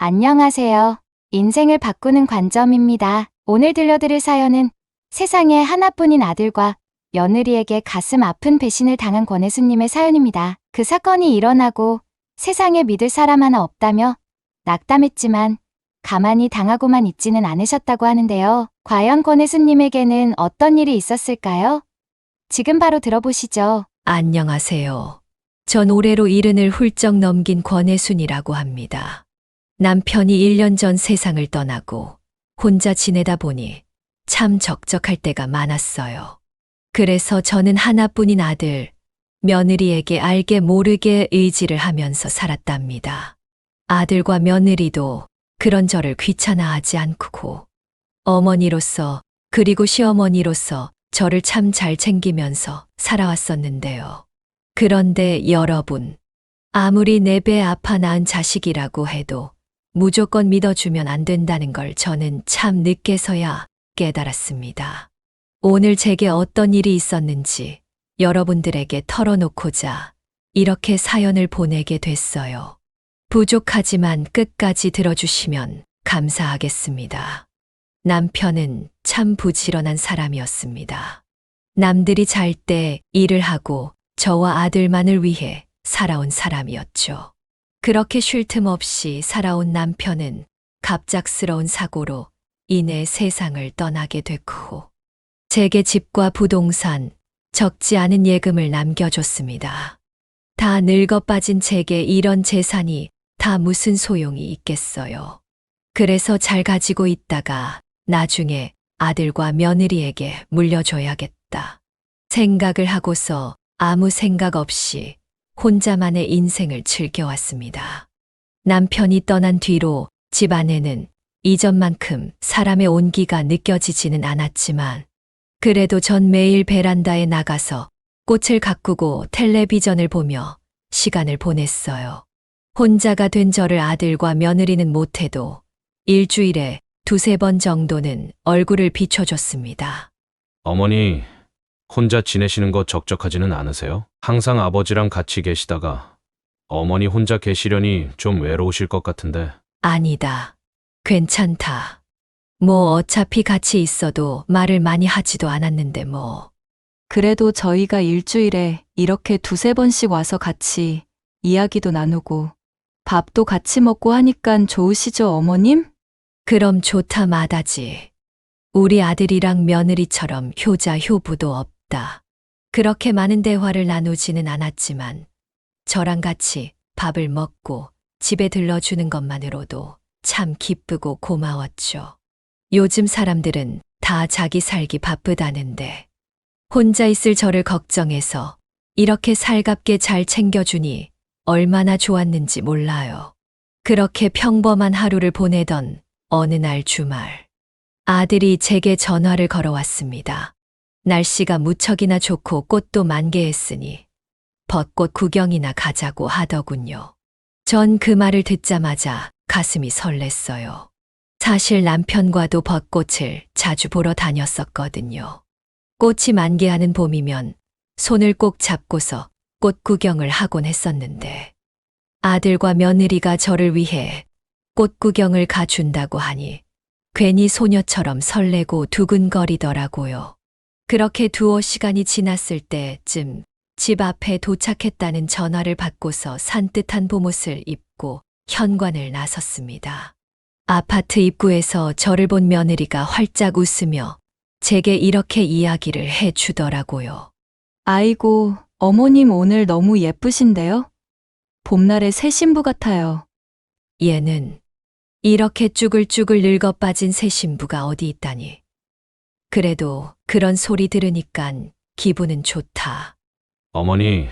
안녕하세요. 인생을 바꾸는 관점입니다. 오늘 들려드릴 사연은 세상에 하나뿐인 아들과 며느리에게 가슴 아픈 배신을 당한 권혜수님의 사연입니다. 그 사건이 일어나고 세상에 믿을 사람 하나 없다며 낙담했지만 가만히 당하고만 있지는 않으셨다고 하는데요. 과연 권혜수님에게는 어떤 일이 있었을까요? 지금 바로 들어보시죠. 안녕하세요. 전 올해로 70을 훌쩍 넘긴 권혜순이라고 합니다. 남편이 1년 전 세상을 떠나고 혼자 지내다 보니 참 적적할 때가 많았어요. 그래서 저는 하나뿐인 아들, 며느리에게 알게 모르게 의지를 하면서 살았답니다. 아들과 며느리도 그런 저를 귀찮아하지 않고 어머니로서 그리고 시어머니로서 저를 참 잘 챙기면서 살아왔었는데요. 그런데 여러분, 아무리 내 배 아파 낳은 자식이라고 해도 무조건 믿어주면 안 된다는 걸 저는 참 늦게서야 깨달았습니다. 오늘 제게 어떤 일이 있었는지 여러분들에게 털어놓고자 이렇게 사연을 보내게 됐어요. 부족하지만 끝까지 들어주시면 감사하겠습니다. 남편은 참 부지런한 사람이었습니다. 남들이 잘 때 일을 하고 저와 아들만을 위해 살아온 사람이었죠. 그렇게 쉴 틈 없이 살아온 남편은 갑작스러운 사고로 인해 세상을 떠나게 됐고, 제게 집과 부동산, 적지 않은 예금을 남겨줬습니다. 다 늙어 빠진 제게 이런 재산이 다 무슨 소용이 있겠어요. 그래서 잘 가지고 있다가 나중에 아들과 며느리에게 물려줘야겠다 생각을 하고서 아무 생각 없이 혼자만의 인생을 즐겨왔습니다. 남편이 떠난 뒤로 집안에는 이전만큼 사람의 온기가 느껴지지는 않았지만 그래도 전 매일 베란다에 나가서 꽃을 가꾸고 텔레비전을 보며 시간을 보냈어요. 혼자가 된 저를 아들과 며느리는 못해도 일주일에 2~3번 정도는 얼굴을 비춰줬습니다. 어머니, 혼자 지내시는 거 적적하지는 않으세요? 항상 아버지랑 같이 계시다가 어머니 혼자 계시려니 좀 외로우실 것 같은데. 아니다. 괜찮다. 뭐 어차피 같이 있어도 말을 많이 하지도 않았는데 뭐. 그래도 저희가 일주일에 이렇게 2~3번씩 와서 같이 이야기도 나누고 밥도 같이 먹고 하니깐 좋으시죠, 어머님? 그럼 좋다 마다지. 우리 아들이랑 며느리처럼 효자 효부도 없다. 그렇게 많은 대화를 나누지는 않았지만 저랑 같이 밥을 먹고 집에 들러주는 것만으로도 참 기쁘고 고마웠죠. 요즘 사람들은 다 자기 살기 바쁘다는데 혼자 있을 저를 걱정해서 이렇게 살갑게 잘 챙겨주니 얼마나 좋았는지 몰라요. 그렇게 평범한 하루를 보내던 어느 날 주말, 아들이 제게 전화를 걸어왔습니다. 날씨가 무척이나 좋고 꽃도 만개했으니 벚꽃 구경이나 가자고 하더군요. 전 그 말을 듣자마자 가슴이 설렜어요. 사실 남편과도 벚꽃을 자주 보러 다녔었거든요. 꽃이 만개하는 봄이면 손을 꼭 잡고서 꽃 구경을 하곤 했었는데 아들과 며느리가 저를 위해 꽃 구경을 가준다고 하니 괜히 소녀처럼 설레고 두근거리더라고요. 그렇게 두어 시간이 지났을 때쯤 집 앞에 도착했다는 전화를 받고서 산뜻한 봄옷을 입고 현관을 나섰습니다. 아파트 입구에서 저를 본 며느리가 활짝 웃으며 제게 이렇게 이야기를 해주더라고요. 아이고, 어머님 오늘 너무 예쁘신데요? 봄날의 새 신부 같아요. 얘는 이렇게 쭈글쭈글 늙어 빠진 새 신부가 어디 있다니. 그래도 그런 소리 들으니깐 기분은 좋다. 어머니,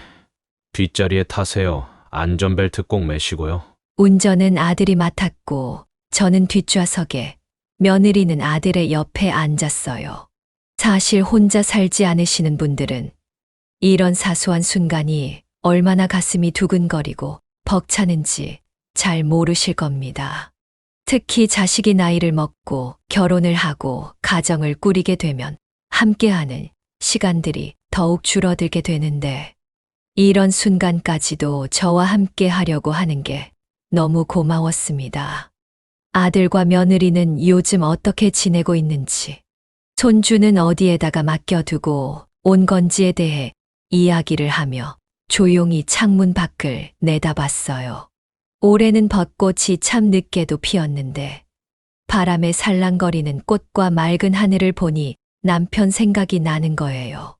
뒷자리에 타세요. 안전벨트 꼭 매시고요. 운전은 아들이 맡았고 저는 뒷좌석에, 며느리는 아들의 옆에 앉았어요. 사실 혼자 살지 않으시는 분들은 이런 사소한 순간이 얼마나 가슴이 두근거리고 벅차는지 잘 모르실 겁니다. 특히 자식이 나이를 먹고 결혼을 하고 가정을 꾸리게 되면 함께하는 시간들이 더욱 줄어들게 되는데 이런 순간까지도 저와 함께 하려고 하는 게 너무 고마웠습니다. 아들과 며느리는 요즘 어떻게 지내고 있는지, 손주는 어디에다가 맡겨두고 온 건지에 대해 이야기를 하며 조용히 창문 밖을 내다봤어요. 올해는 벚꽃이 참 늦게도 피었는데 바람에 살랑거리는 꽃과 맑은 하늘을 보니 남편 생각이 나는 거예요.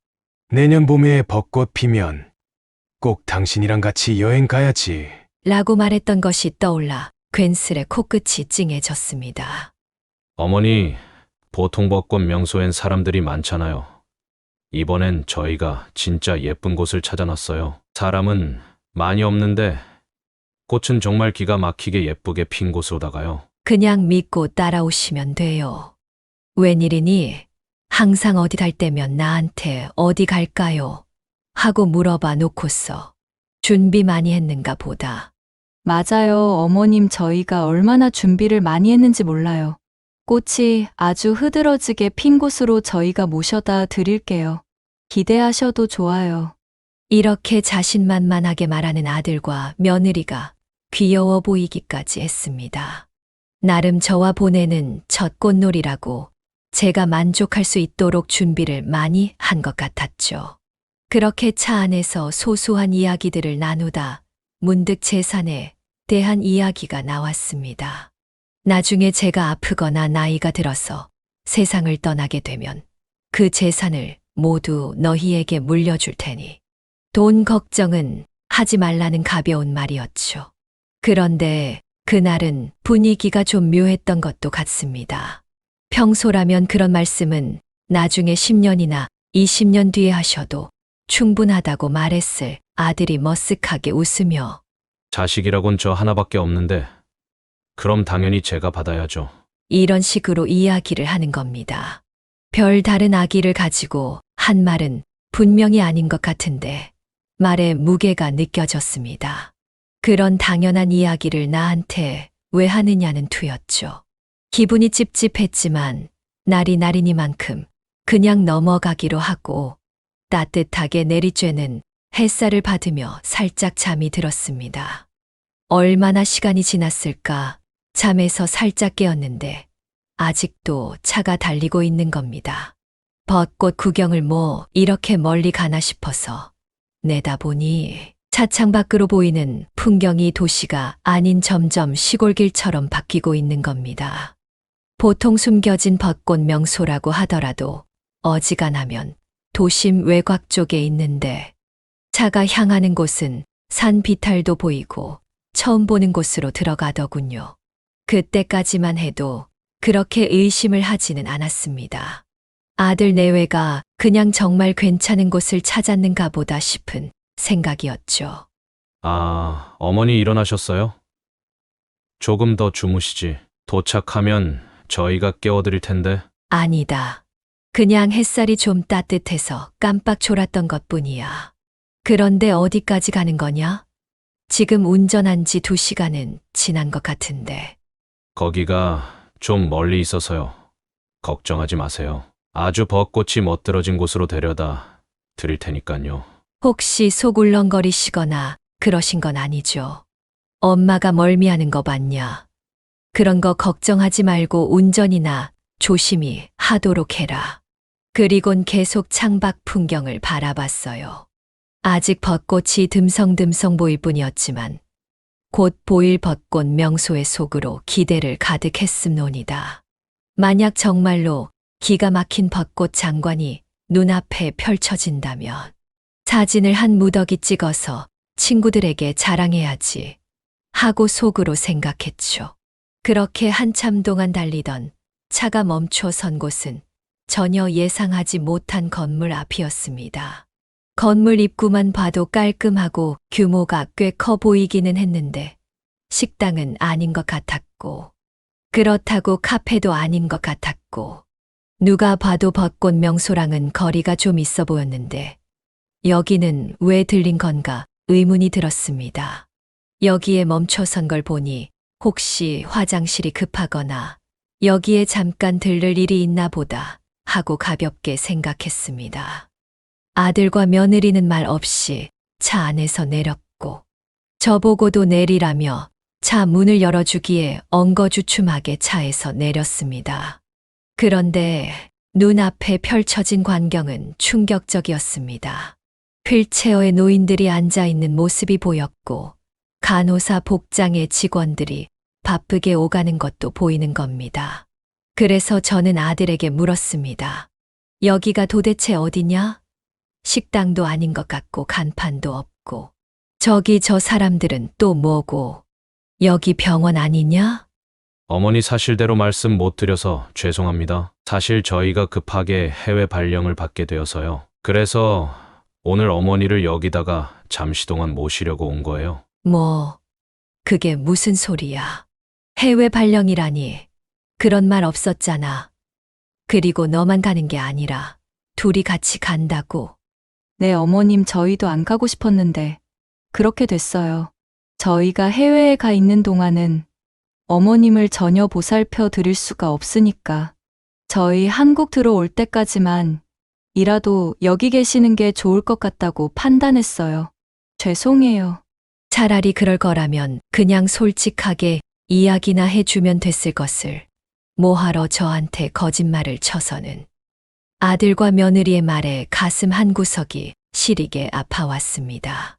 내년 봄에 벚꽃 피면 꼭 당신이랑 같이 여행 가야지. 라고 말했던 것이 떠올라 괜스레 코끝이 찡해졌습니다. 어머니, 보통 벚꽃 명소엔 사람들이 많잖아요. 이번엔 저희가 진짜 예쁜 곳을 찾아놨어요. 사람은 많이 없는데 꽃은 정말 기가 막히게 예쁘게 핀 곳으로다가요. 그냥 믿고 따라오시면 돼요. 웬일이니? 항상 어디 갈 때면 나한테 어디 갈까요? 하고 물어봐 놓고서 준비 많이 했는가 보다. 맞아요. 어머님, 저희가 얼마나 준비를 많이 했는지 몰라요. 꽃이 아주 흐드러지게 핀 곳으로 저희가 모셔다 드릴게요. 기대하셔도 좋아요. 이렇게 자신만만하게 말하는 아들과 며느리가 귀여워 보이기까지 했습니다. 나름 저와 보내는 첫 꽃놀이라고 제가 만족할 수 있도록 준비를 많이 한 것 같았죠. 그렇게 차 안에서 소소한 이야기들을 나누다 문득 재산에 대한 이야기가 나왔습니다. 나중에 제가 아프거나 나이가 들어서 세상을 떠나게 되면 그 재산을 모두 너희에게 물려줄 테니 돈 걱정은 하지 말라는 가벼운 말이었죠. 그런데 그날은 분위기가 좀 묘했던 것도 같습니다. 평소라면 그런 말씀은 나중에 10년이나 20년 뒤에 하셔도 충분하다고 말했을 아들이 머쓱하게 웃으며 자식이라곤 저 하나밖에 없는데 그럼 당연히 제가 받아야죠. 이런 식으로 이야기를 하는 겁니다. 별 다른 아기를 가지고 한 말은 분명히 아닌 것 같은데 말에 무게가 느껴졌습니다. 그런 당연한 이야기를 나한테 왜 하느냐는 투였죠. 기분이 찝찝했지만 날이 날이니만큼 그냥 넘어가기로 하고 따뜻하게 내리쬐는 햇살을 받으며 살짝 잠이 들었습니다. 얼마나 시간이 지났을까 잠에서 살짝 깨었는데 아직도 차가 달리고 있는 겁니다. 벚꽃 구경을 뭐 이렇게 멀리 가나 싶어서 내다보니 차창 밖으로 보이는 풍경이 도시가 아닌 점점 시골길처럼 바뀌고 있는 겁니다. 보통 숨겨진 벚꽃 명소라고 하더라도 어지간하면 도심 외곽 쪽에 있는데 차가 향하는 곳은 산 비탈도 보이고 처음 보는 곳으로 들어가더군요. 그때까지만 해도 그렇게 의심을 하지는 않았습니다. 아들 내외가 그냥 정말 괜찮은 곳을 찾았는가 보다 싶은 생각이었죠. 아, 어머니 일어나셨어요? 조금 더 주무시지. 도착하면 저희가 깨워드릴 텐데. 아니다. 그냥 햇살이 좀 따뜻해서 깜빡 졸았던 것뿐이야. 그런데 어디까지 가는 거냐? 지금 운전한 지 2시간은 지난 것 같은데. 거기가 좀 멀리 있어서요. 걱정하지 마세요. 아주 벚꽃이 멋들어진 곳으로 데려다 드릴 테니까요. 혹시 속 울렁거리시거나 그러신 건 아니죠? 엄마가 멀미하는 거 봤냐? 그런 거 걱정하지 말고 운전이나 조심히 하도록 해라. 그리곤 계속 창밖 풍경을 바라봤어요. 아직 벚꽃이 듬성듬성 보일 뿐이었지만 곧 보일 벚꽃 명소의 속으로 기대를 가득했음노니다. 만약 정말로 기가 막힌 벚꽃 장관이 눈앞에 펼쳐진다면 사진을 한 무더기 찍어서 친구들에게 자랑해야지 하고 속으로 생각했죠. 그렇게 한참 동안 달리던 차가 멈춰 선 곳은 전혀 예상하지 못한 건물 앞이었습니다. 건물 입구만 봐도 깔끔하고 규모가 꽤 커 보이기는 했는데 식당은 아닌 것 같았고 그렇다고 카페도 아닌 것 같았고 누가 봐도 벚꽃 명소랑은 거리가 좀 있어 보였는데 여기는 왜 들린 건가 의문이 들었습니다. 여기에 멈춰선 걸 보니 혹시 화장실이 급하거나 여기에 잠깐 들를 일이 있나 보다 하고 가볍게 생각했습니다. 아들과 며느리는 말 없이 차 안에서 내렸고 저보고도 내리라며 차 문을 열어주기에 엉거주춤하게 차에서 내렸습니다. 그런데 눈앞에 펼쳐진 광경은 충격적이었습니다. 휠체어에 노인들이 앉아 있는 모습이 보였고 간호사 복장의 직원들이 바쁘게 오가는 것도 보이는 겁니다. 그래서 저는 아들에게 물었습니다. 여기가 도대체 어디냐? 식당도 아닌 것 같고 간판도 없고. 저기 저 사람들은 또 뭐고? 여기 병원 아니냐? 어머니 사실대로 말씀 못 드려서 죄송합니다. 사실 저희가 급하게 해외 발령을 받게 되어서요. 그래서 오늘 어머니를 여기다가 잠시 동안 모시려고 온 거예요. 뭐, 그게 무슨 소리야? 해외 발령이라니. 그런 말 없었잖아. 그리고 너만 가는 게 아니라 둘이 같이 간다고. 네, 어머님, 저희도 안 가고 싶었는데 그렇게 됐어요. 저희가 해외에 가 있는 동안은 어머님을 전혀 보살펴 드릴 수가 없으니까 저희 한국 들어올 때까지만 이라도 여기 계시는 게 좋을 것 같다고 판단했어요. 죄송해요. 차라리 그럴 거라면 그냥 솔직하게 이야기나 해주면 됐을 것을. 뭐하러 저한테 거짓말을 쳐서는. 아들과 며느리의 말에 가슴 한구석이 시리게 아파왔습니다.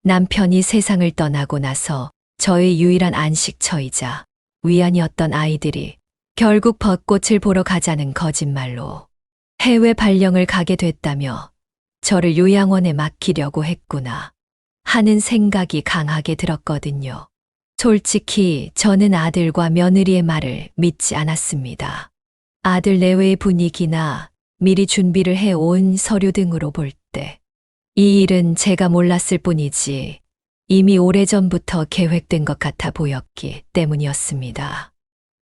남편이 세상을 떠나고 나서 저의 유일한 안식처이자 위안이었던 아이들이 결국 벚꽃을 보러 가자는 거짓말로 해외 발령을 가게 됐다며 저를 요양원에 맡기려고 했구나 하는 생각이 강하게 들었거든요. 솔직히 저는 아들과 며느리의 말을 믿지 않았습니다. 아들 내외의 분위기나 미리 준비를 해온 서류 등으로 볼 때 이 일은 제가 몰랐을 뿐이지 이미 오래전부터 계획된 것 같아 보였기 때문이었습니다.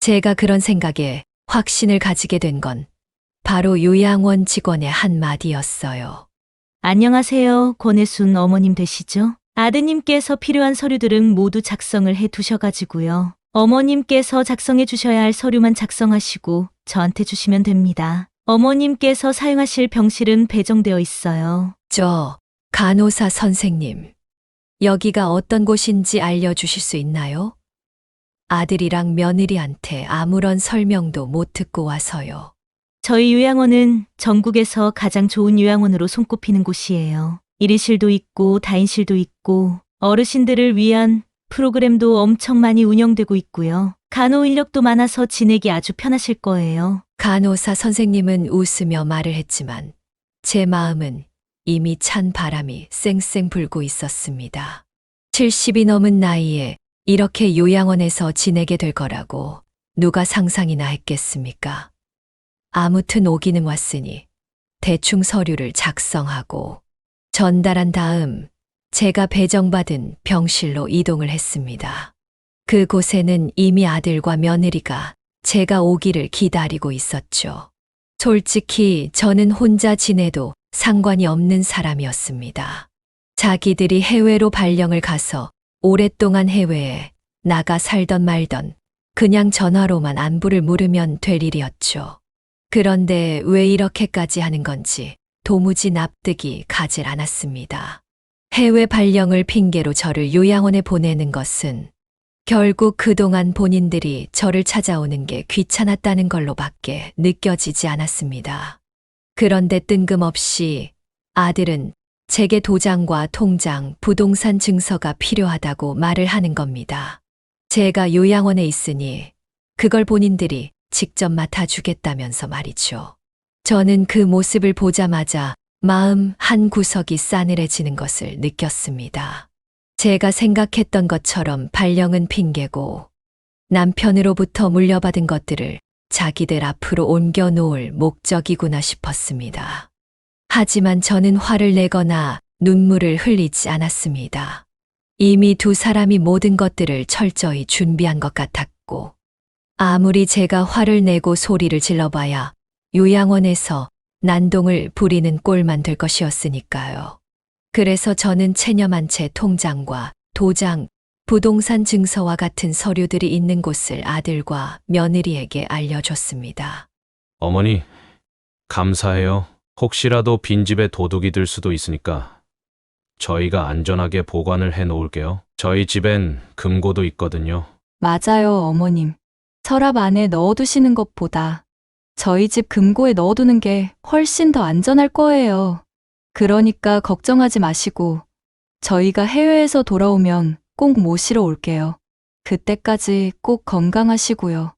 제가 그런 생각에 확신을 가지게 된 건 바로 요양원 직원의 한마디였어요. 안녕하세요. 권혜순 어머님 되시죠? 아드님께서 필요한 서류들은 모두 작성을 해 두셔가지고요. 어머님께서 작성해 주셔야 할 서류만 작성하시고 저한테 주시면 됩니다. 어머님께서 사용하실 병실은 배정되어 있어요. 저 간호사 선생님, 여기가 어떤 곳인지 알려주실 수 있나요? 아들이랑 며느리한테 아무런 설명도 못 듣고 와서요. 저희 요양원은 전국에서 가장 좋은 요양원으로 손꼽히는 곳이에요. 1인실도 있고 다인실도 있고 어르신들을 위한 프로그램도 엄청 많이 운영되고 있고요. 간호 인력도 많아서 지내기 아주 편하실 거예요. 간호사 선생님은 웃으며 말을 했지만 제 마음은 이미 찬 바람이 쌩쌩 불고 있었습니다. 70이 넘은 나이에 이렇게 요양원에서 지내게 될 거라고 누가 상상이나 했겠습니까? 아무튼 오기는 왔으니 대충 서류를 작성하고 전달한 다음 제가 배정받은 병실로 이동을 했습니다. 그곳에는 이미 아들과 며느리가 제가 오기를 기다리고 있었죠. 솔직히 저는 혼자 지내도 상관이 없는 사람이었습니다. 자기들이 해외로 발령을 가서 오랫동안 해외에 나가 살던 말던 그냥 전화로만 안부를 물으면 될 일이었죠. 그런데 왜 이렇게까지 하는 건지 도무지 납득이 가질 않았습니다. 해외 발령을 핑계로 저를 요양원에 보내는 것은 결국 그동안 본인들이 저를 찾아오는 게 귀찮았다는 걸로밖에 느껴지지 않았습니다. 그런데 뜬금없이 아들은 제게 도장과 통장, 부동산 증서가 필요하다고 말을 하는 겁니다. 제가 요양원에 있으니 그걸 본인들이 직접 맡아주겠다면서 말이죠. 저는 그 모습을 보자마자 마음 한 구석이 싸늘해지는 것을 느꼈습니다. 제가 생각했던 것처럼 발령은 핑계고 남편으로부터 물려받은 것들을 자기들 앞으로 옮겨 놓을 목적이구나 싶었습니다. 하지만 저는 화를 내거나 눈물을 흘리지 않았습니다. 이미 두 사람이 모든 것들을 철저히 준비한 것 같았고 아무리 제가 화를 내고 소리를 질러봐야 요양원에서 난동을 부리는 꼴만 될 것이었으니까요. 그래서 저는 체념한 채 통장과 도장, 부동산 증서와 같은 서류들이 있는 곳을 아들과 며느리에게 알려줬습니다. 어머니, 감사해요. 혹시라도 빈집에 도둑이 들 수도 있으니까 저희가 안전하게 보관을 해 놓을게요. 저희 집엔 금고도 있거든요. 맞아요, 어머님. 서랍 안에 넣어두시는 것보다 저희 집 금고에 넣어두는 게 훨씬 더 안전할 거예요. 그러니까 걱정하지 마시고 저희가 해외에서 돌아오면 꼭 모시러 올게요. 그때까지 꼭 건강하시고요.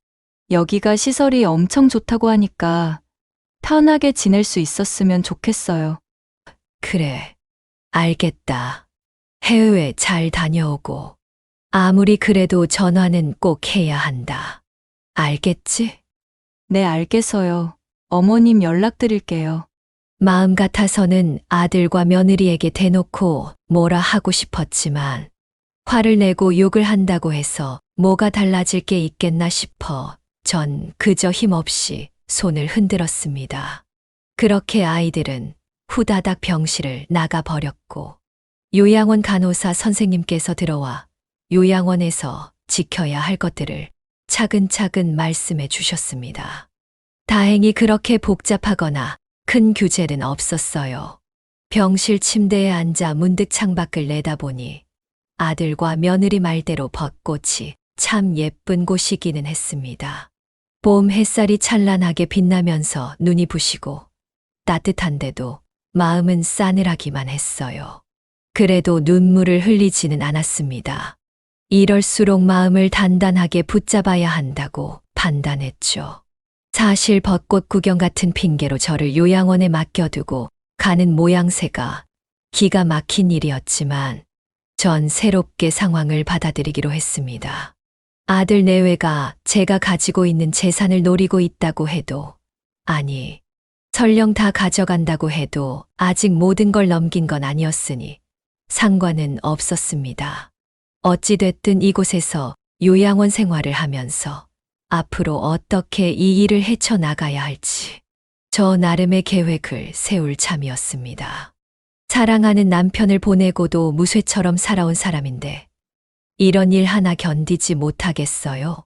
여기가 시설이 엄청 좋다고 하니까 편하게 지낼 수 있었으면 좋겠어요. 그래, 알겠다. 해외 잘 다녀오고. 아무리 그래도 전화는 꼭 해야 한다. 알겠지? 네, 알겠어요. 어머님 연락드릴게요. 마음 같아서는 아들과 며느리에게 대놓고 뭐라 하고 싶었지만 화를 내고 욕을 한다고 해서 뭐가 달라질 게 있겠나 싶어 전 그저 힘없이 손을 흔들었습니다. 그렇게 아이들은 후다닥 병실을 나가버렸고 요양원 간호사 선생님께서 들어와 요양원에서 지켜야 할 것들을 차근차근 말씀해 주셨습니다. 다행히 그렇게 복잡하거나 큰 규제는 없었어요. 병실 침대에 앉아 문득 창밖을 내다보니 아들과 며느리 말대로 벚꽃이 참 예쁜 곳이기는 했습니다. 봄 햇살이 찬란하게 빛나면서 눈이 부시고 따뜻한데도 마음은 싸늘하기만 했어요. 그래도 눈물을 흘리지는 않았습니다. 이럴수록 마음을 단단하게 붙잡아야 한다고 판단했죠. 사실 벚꽃 구경 같은 핑계로 저를 요양원에 맡겨두고 가는 모양새가 기가 막힌 일이었지만 전 새롭게 상황을 받아들이기로 했습니다. 아들 내외가 제가 가지고 있는 재산을 노리고 있다고 해도, 아니, 설령 다 가져간다고 해도 아직 모든 걸 넘긴 건 아니었으니 상관은 없었습니다. 어찌됐든 이곳에서 요양원 생활을 하면서 앞으로 어떻게 이 일을 헤쳐나가야 할지 저 나름의 계획을 세울 참이었습니다. 사랑하는 남편을 보내고도 무쇠처럼 살아온 사람인데 이런 일 하나 견디지 못하겠어요.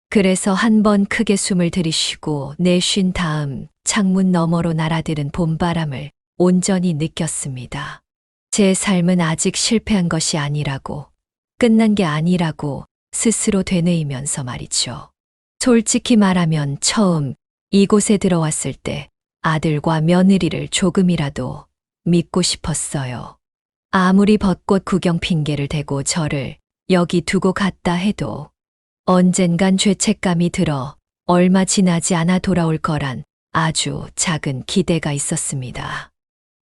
그래서 한번 크게 숨을 들이쉬고 내쉰 다음 창문 너머로 날아드는 봄바람을 온전히 느꼈습니다. 제 삶은 아직 실패한 것이 아니라고, 끝난 게 아니라고 스스로 되뇌이면서 말이죠. 솔직히 말하면 처음 이곳에 들어왔을 때 아들과 며느리를 조금이라도 믿고 싶었어요. 아무리 벚꽃 구경 핑계를 대고 저를 여기 두고 갔다 해도 언젠간 죄책감이 들어 얼마 지나지 않아 돌아올 거란 아주 작은 기대가 있었습니다.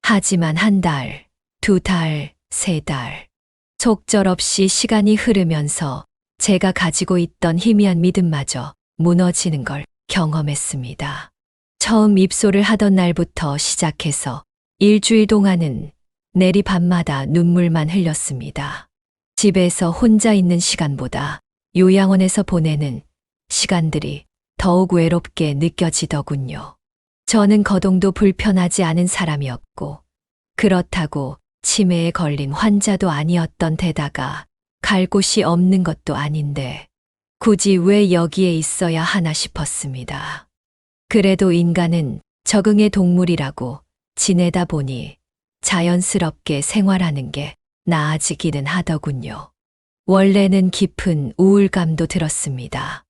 하지만 한 달, 두 달, 세 달, 속절없이 시간이 흐르면서 제가 가지고 있던 희미한 믿음마저 무너지는 걸 경험했습니다. 처음 입소를 하던 날부터 시작해서 일주일 동안은 내리 밤마다 눈물만 흘렸습니다. 집에서 혼자 있는 시간보다 요양원에서 보내는 시간들이 더욱 외롭게 느껴지더군요. 저는 거동도 불편하지 않은 사람이었고, 그렇다고 치매에 걸린 환자도 아니었던 데다가 갈 곳이 없는 것도 아닌데 굳이 왜 여기에 있어야 하나 싶었습니다. 그래도 인간은 적응의 동물이라고 지내다 보니 자연스럽게 생활하는 게 나아지기는 하더군요. 원래는 깊은 우울감도 들었습니다.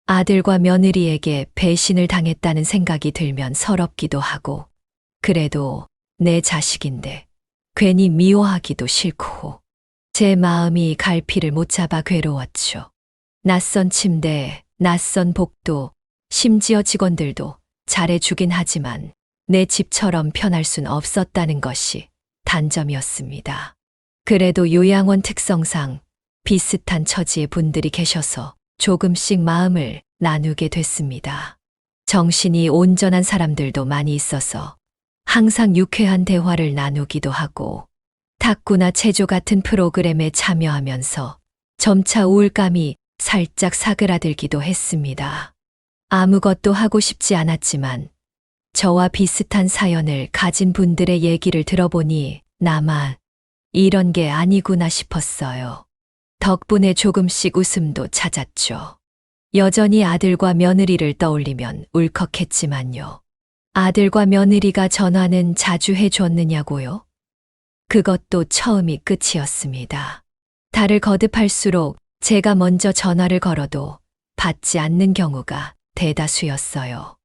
아들과 며느리에게 배신을 당했다는 생각이 들면 서럽기도 하고, 그래도 내 자식인데 괜히 미워하기도 싫고, 제 마음이 갈피를 못 잡아 괴로웠죠. 낯선 침대, 낯선 복도, 심지어 직원들도 잘해주긴 하지만 내 집처럼 편할 순 없었다는 것이 단점이었습니다. 그래도 요양원 특성상 비슷한 처지의 분들이 계셔서 조금씩 마음을 나누게 됐습니다. 정신이 온전한 사람들도 많이 있어서 항상 유쾌한 대화를 나누기도 하고, 탁구나 체조 같은 프로그램에 참여하면서 점차 우울감이 살짝 사그라들기도 했습니다. 아무것도 하고 싶지 않았지만 저와 비슷한 사연을 가진 분들의 얘기를 들어보니 나만 이런 게 아니구나 싶었어요. 덕분에 조금씩 웃음도 찾았죠. 여전히 아들과 며느리를 떠올리면 울컥했지만요. 아들과 며느리가 전화는 자주 해줬느냐고요? 그것도 처음이 끝이었습니다. 달을 거듭할수록 제가 먼저 전화를 걸어도 받지 않는 경우가 대다수였어요.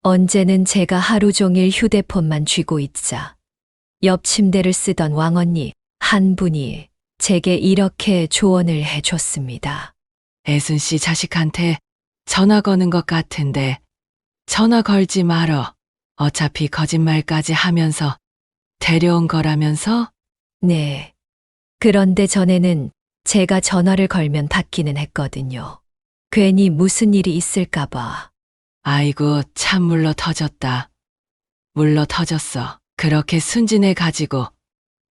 언제는 제가 하루 종일 휴대폰만 쥐고 있자 옆 침대를 쓰던 왕언니 한 분이 제게 이렇게 조언을 해줬습니다. 애순 씨 자식한테 전화 거는 것 같은데 전화 걸지 말어. 어차피 거짓말까지 하면서 데려온 거라면서? 네. 그런데 전에는 제가 전화를 걸면 받기는 했거든요. 괜히 무슨 일이 있을까봐. 아이고 참 물러 터졌다. 물러 터졌어. 그렇게 순진해 가지고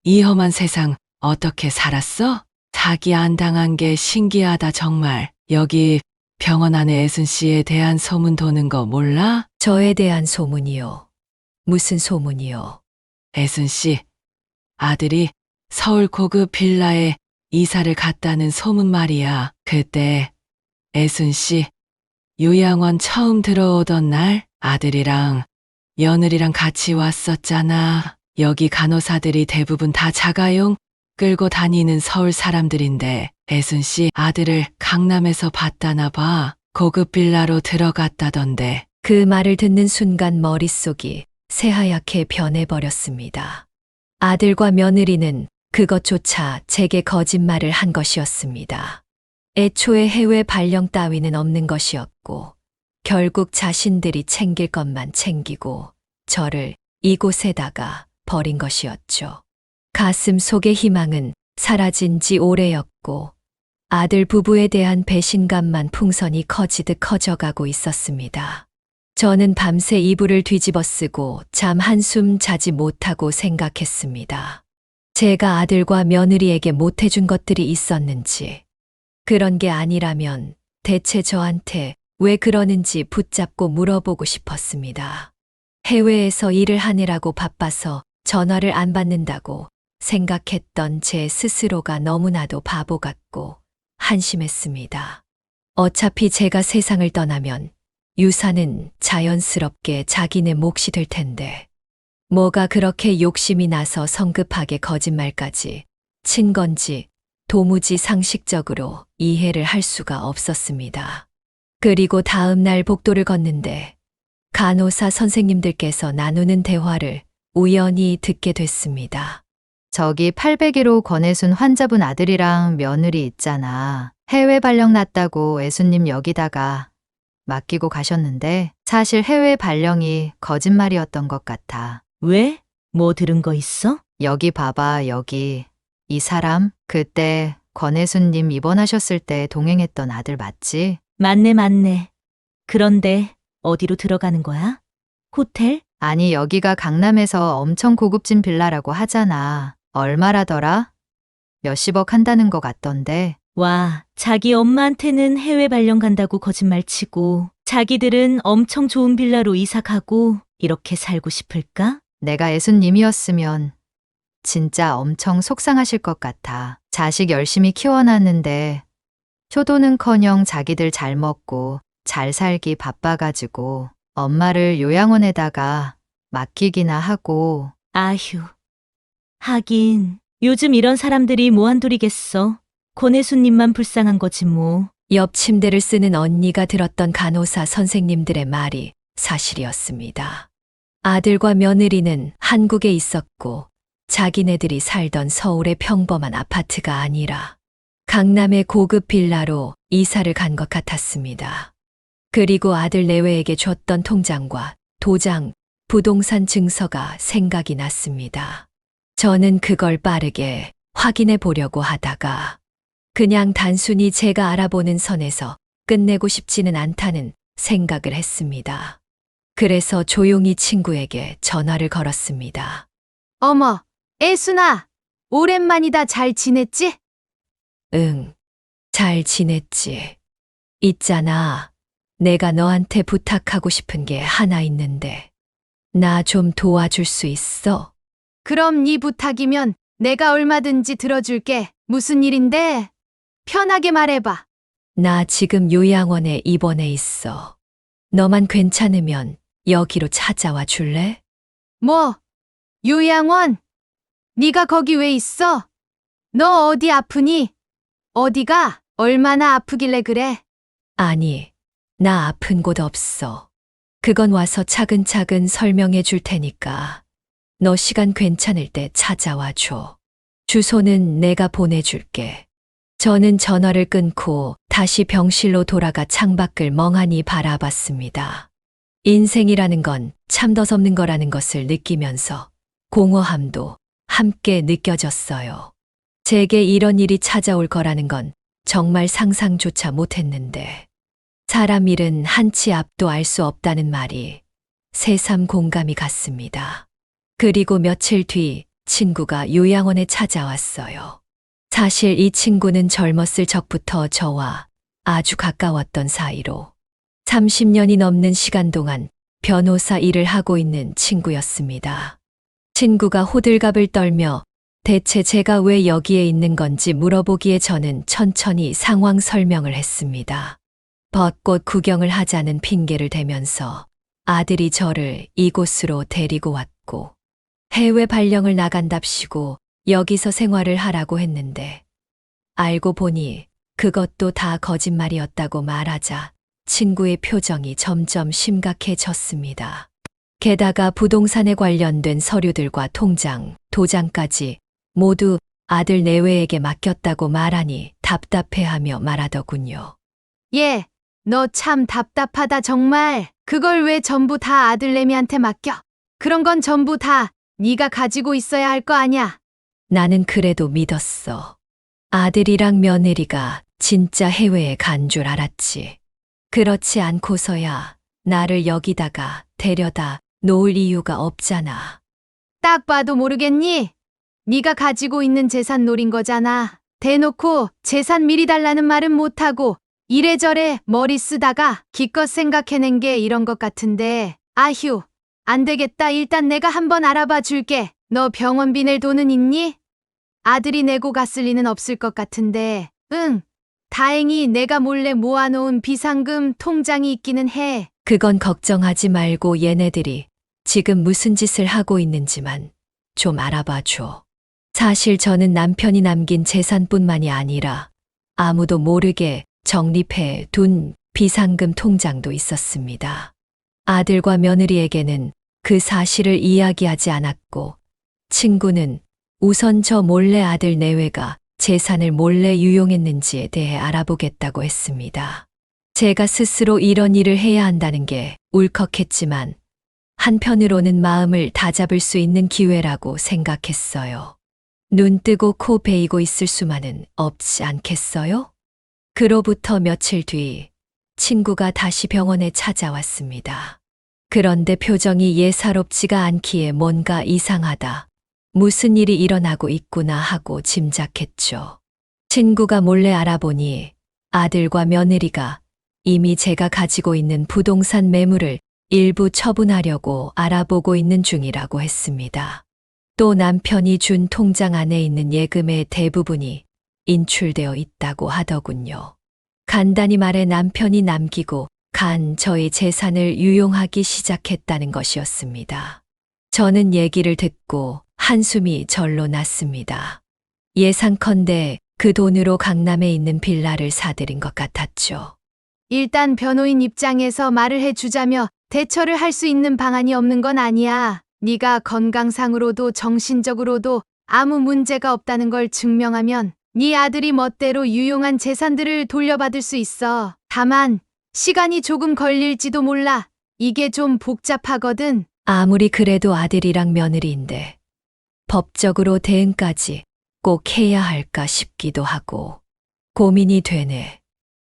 이 험한 세상 어떻게 살았어? 사기 안 당한 게 신기하다 정말. 여기 병원 안에 애순 씨에 대한 소문 도는 거 몰라? 저에 대한 소문이요. 무슨 소문이요? 애순 씨 아들이 서울 고급 빌라에 이사를 갔다는 소문 말이야. 그때 애순 씨 요양원 처음 들어오던 날 아들이랑 며느리랑 같이 왔었잖아. 여기 간호사들이 대부분 다 자가용 끌고 다니는 서울 사람들인데 애순 씨 아들을 강남에서 봤다나 봐. 고급 빌라로 들어갔다던데. 그 말을 듣는 순간 머릿속이 새하얗게 변해버렸습니다. 아들과 며느리는 그것조차 제게 거짓말을 한 것이었습니다. 애초에 해외 발령 따위는 없는 것이었고 결국 자신들이 챙길 것만 챙기고 저를 이곳에다가 버린 것이었죠. 가슴 속의 희망은 사라진 지 오래였고 아들 부부에 대한 배신감만 풍선이 커지듯 커져가고 있었습니다. 저는 밤새 이불을 뒤집어 쓰고 잠 한숨 자지 못하고 생각했습니다. 제가 아들과 며느리에게 못해준 것들이 있었는지, 그런 게 아니라면 대체 저한테 왜 그러는지 붙잡고 물어보고 싶었습니다. 해외에서 일을 하느라고 바빠서 전화를 안 받는다고 생각했던 제 스스로가 너무나도 바보 같고 한심했습니다. 어차피 제가 세상을 떠나면 유산은 자연스럽게 자기네 몫이 될 텐데 뭐가 그렇게 욕심이 나서 성급하게 거짓말까지 친 건지 도무지 상식적으로 이해를 할 수가 없었습니다. 그리고 다음 날 복도를 걷는데 간호사 선생님들께서 나누는 대화를 우연히 듣게 됐습니다. 저기 801호 권혜순 환자분 아들이랑 며느리 있잖아. 해외 발령 났다고 애순님 여기다가 맡기고 가셨는데 사실 해외 발령이 거짓말이었던 것 같아. 왜? 뭐 들은 거 있어? 여기 봐봐, 여기. 이 사람 그때 권혜순님 입원하셨을 때 동행했던 아들 맞지? 맞네, 맞네. 그런데 어디로 들어가는 거야? 호텔? 아니, 여기가 강남에서 엄청 고급진 빌라라고 하잖아. 얼마라더라? 몇십억 한다는 것 같던데. 와, 자기 엄마한테는 해외 발령 간다고 거짓말 치고 자기들은 엄청 좋은 빌라로 이사 가고 이렇게 살고 싶을까? 내가 예수님이었으면 진짜 엄청 속상하실 것 같아. 자식 열심히 키워놨는데 효도는커녕 자기들 잘 먹고 잘 살기 바빠가지고 엄마를 요양원에다가 맡기기나 하고. 아휴. 하긴 요즘 이런 사람들이 뭐한둘이겠어. 권혜수님만 불쌍한 거지 뭐. 옆 침대를 쓰는 언니가 들었던 간호사 선생님들의 말이 사실이었습니다. 아들과 며느리는 한국에 있었고 자기네들이 살던 서울의 평범한 아파트가 아니라 강남의 고급 빌라로 이사를 간 것 같았습니다. 그리고 아들 내외에게 줬던 통장과 도장, 부동산 증서가 생각이 났습니다. 저는 그걸 빠르게 확인해 보려고 하다가 그냥 단순히 제가 알아보는 선에서 끝내고 싶지는 않다는 생각을 했습니다. 그래서 조용히 친구에게 전화를 걸었습니다. 어머, 애순아, 오랜만이다. 잘 지냈지? 응, 잘 지냈지. 있잖아, 내가 너한테 부탁하고 싶은 게 하나 있는데 나 좀 도와줄 수 있어? 그럼 네 부탁이면 내가 얼마든지 들어줄게. 무슨 일인데? 편하게 말해봐. 나 지금 요양원에 입원해 있어. 너만 괜찮으면 여기로 찾아와 줄래? 뭐? 요양원? 네가 거기 왜 있어? 너 어디 아프니? 어디가? 얼마나 아프길래 그래? 아니, 나 아픈 곳 없어. 그건 와서 차근차근 설명해 줄 테니까. 너 시간 괜찮을 때 찾아와 줘. 주소는 내가 보내줄게. 저는 전화를 끊고 다시 병실로 돌아가 창밖을 멍하니 바라봤습니다. 인생이라는 건 참더섭는 거라는 것을 느끼면서 공허함도 함께 느껴졌어요. 제게 이런 일이 찾아올 거라는 건 정말 상상조차 못했는데 사람 일은 한치 앞도 알 수 없다는 말이 새삼 공감이 갔습니다. 그리고 며칠 뒤 친구가 요양원에 찾아왔어요. 사실 이 친구는 젊었을 적부터 저와 아주 가까웠던 사이로 30년이 넘는 시간 동안 변호사 일을 하고 있는 친구였습니다. 친구가 호들갑을 떨며 대체 제가 왜 여기에 있는 건지 물어보기에 저는 천천히 상황 설명을 했습니다. 벚꽃 구경을 하자는 핑계를 대면서 아들이 저를 이곳으로 데리고 왔고 해외 발령을 나간답시고 여기서 생활을 하라고 했는데 알고 보니 그것도 다 거짓말이었다고 말하자 친구의 표정이 점점 심각해졌습니다. 게다가 부동산에 관련된 서류들과 통장, 도장까지 모두 아들 내외에게 맡겼다고 말하니 답답해하며 말하더군요. 예, 너 참 답답하다 정말. 그걸 왜 전부 다 아들내미한테 맡겨? 그런 건 전부 다 네가 가지고 있어야 할 거 아냐? 나는 그래도 믿었어. 아들이랑 며느리가 진짜 해외에 간 줄 알았지. 그렇지 않고서야 나를 여기다가 데려다 놓을 이유가 없잖아. 딱 봐도 모르겠니? 네가 가지고 있는 재산 노린 거잖아. 대놓고 재산 미리 달라는 말은 못하고 이래저래 머리 쓰다가 기껏 생각해낸 게 이런 것 같은데 아휴, 안 되겠다. 일단 내가 한번 알아봐 줄게. 너 병원비 낼 돈은 있니? 아들이 내고 갔을 리는 없을 것 같은데. 응, 다행히 내가 몰래 모아놓은 비상금 통장이 있기는 해. 그건 걱정하지 말고 얘네들이 지금 무슨 짓을 하고 있는지만 좀 알아봐 줘. 사실 저는 남편이 남긴 재산뿐만이 아니라 아무도 모르게 적립해 둔 비상금 통장도 있었습니다. 아들과 며느리에게는 그 사실을 이야기하지 않았고 친구는 우선 저 몰래 아들 내외가 재산을 몰래 유용했는지에 대해 알아보겠다고 했습니다. 제가 스스로 이런 일을 해야 한다는 게 울컥했지만 한편으로는 마음을 다잡을 수 있는 기회라고 생각했어요. 눈 뜨고 코 베이고 있을 수만은 없지 않겠어요? 그로부터 며칠 뒤 친구가 다시 병원에 찾아왔습니다. 그런데 표정이 예사롭지가 않기에 뭔가 이상하다. 무슨 일이 일어나고 있구나 하고 짐작했죠. 친구가 몰래 알아보니 아들과 며느리가 이미 제가 가지고 있는 부동산 매물을 일부 처분하려고 알아보고 있는 중이라고 했습니다. 또 남편이 준 통장 안에 있는 예금의 대부분이 인출되어 있다고 하더군요. 간단히 말해 남편이 남기고 간 저의 재산을 유용하기 시작했다는 것이었습니다. 저는 얘기를 듣고 한숨이 절로 났습니다. 예상컨대 그 돈으로 강남에 있는 빌라를 사들인 것 같았죠. 일단 변호인 입장에서 말을 해주자며 대처를 할 수 있는 방안이 없는 건 아니야. 네가 건강상으로도 정신적으로도 아무 문제가 없다는 걸 증명하면 네 아들이 멋대로 유용한 재산들을 돌려받을 수 있어. 다만 시간이 조금 걸릴지도 몰라. 이게 좀 복잡하거든. 아무리 그래도 아들이랑 며느리인데 법적으로 대응까지 꼭 해야 할까 싶기도 하고 고민이 되네.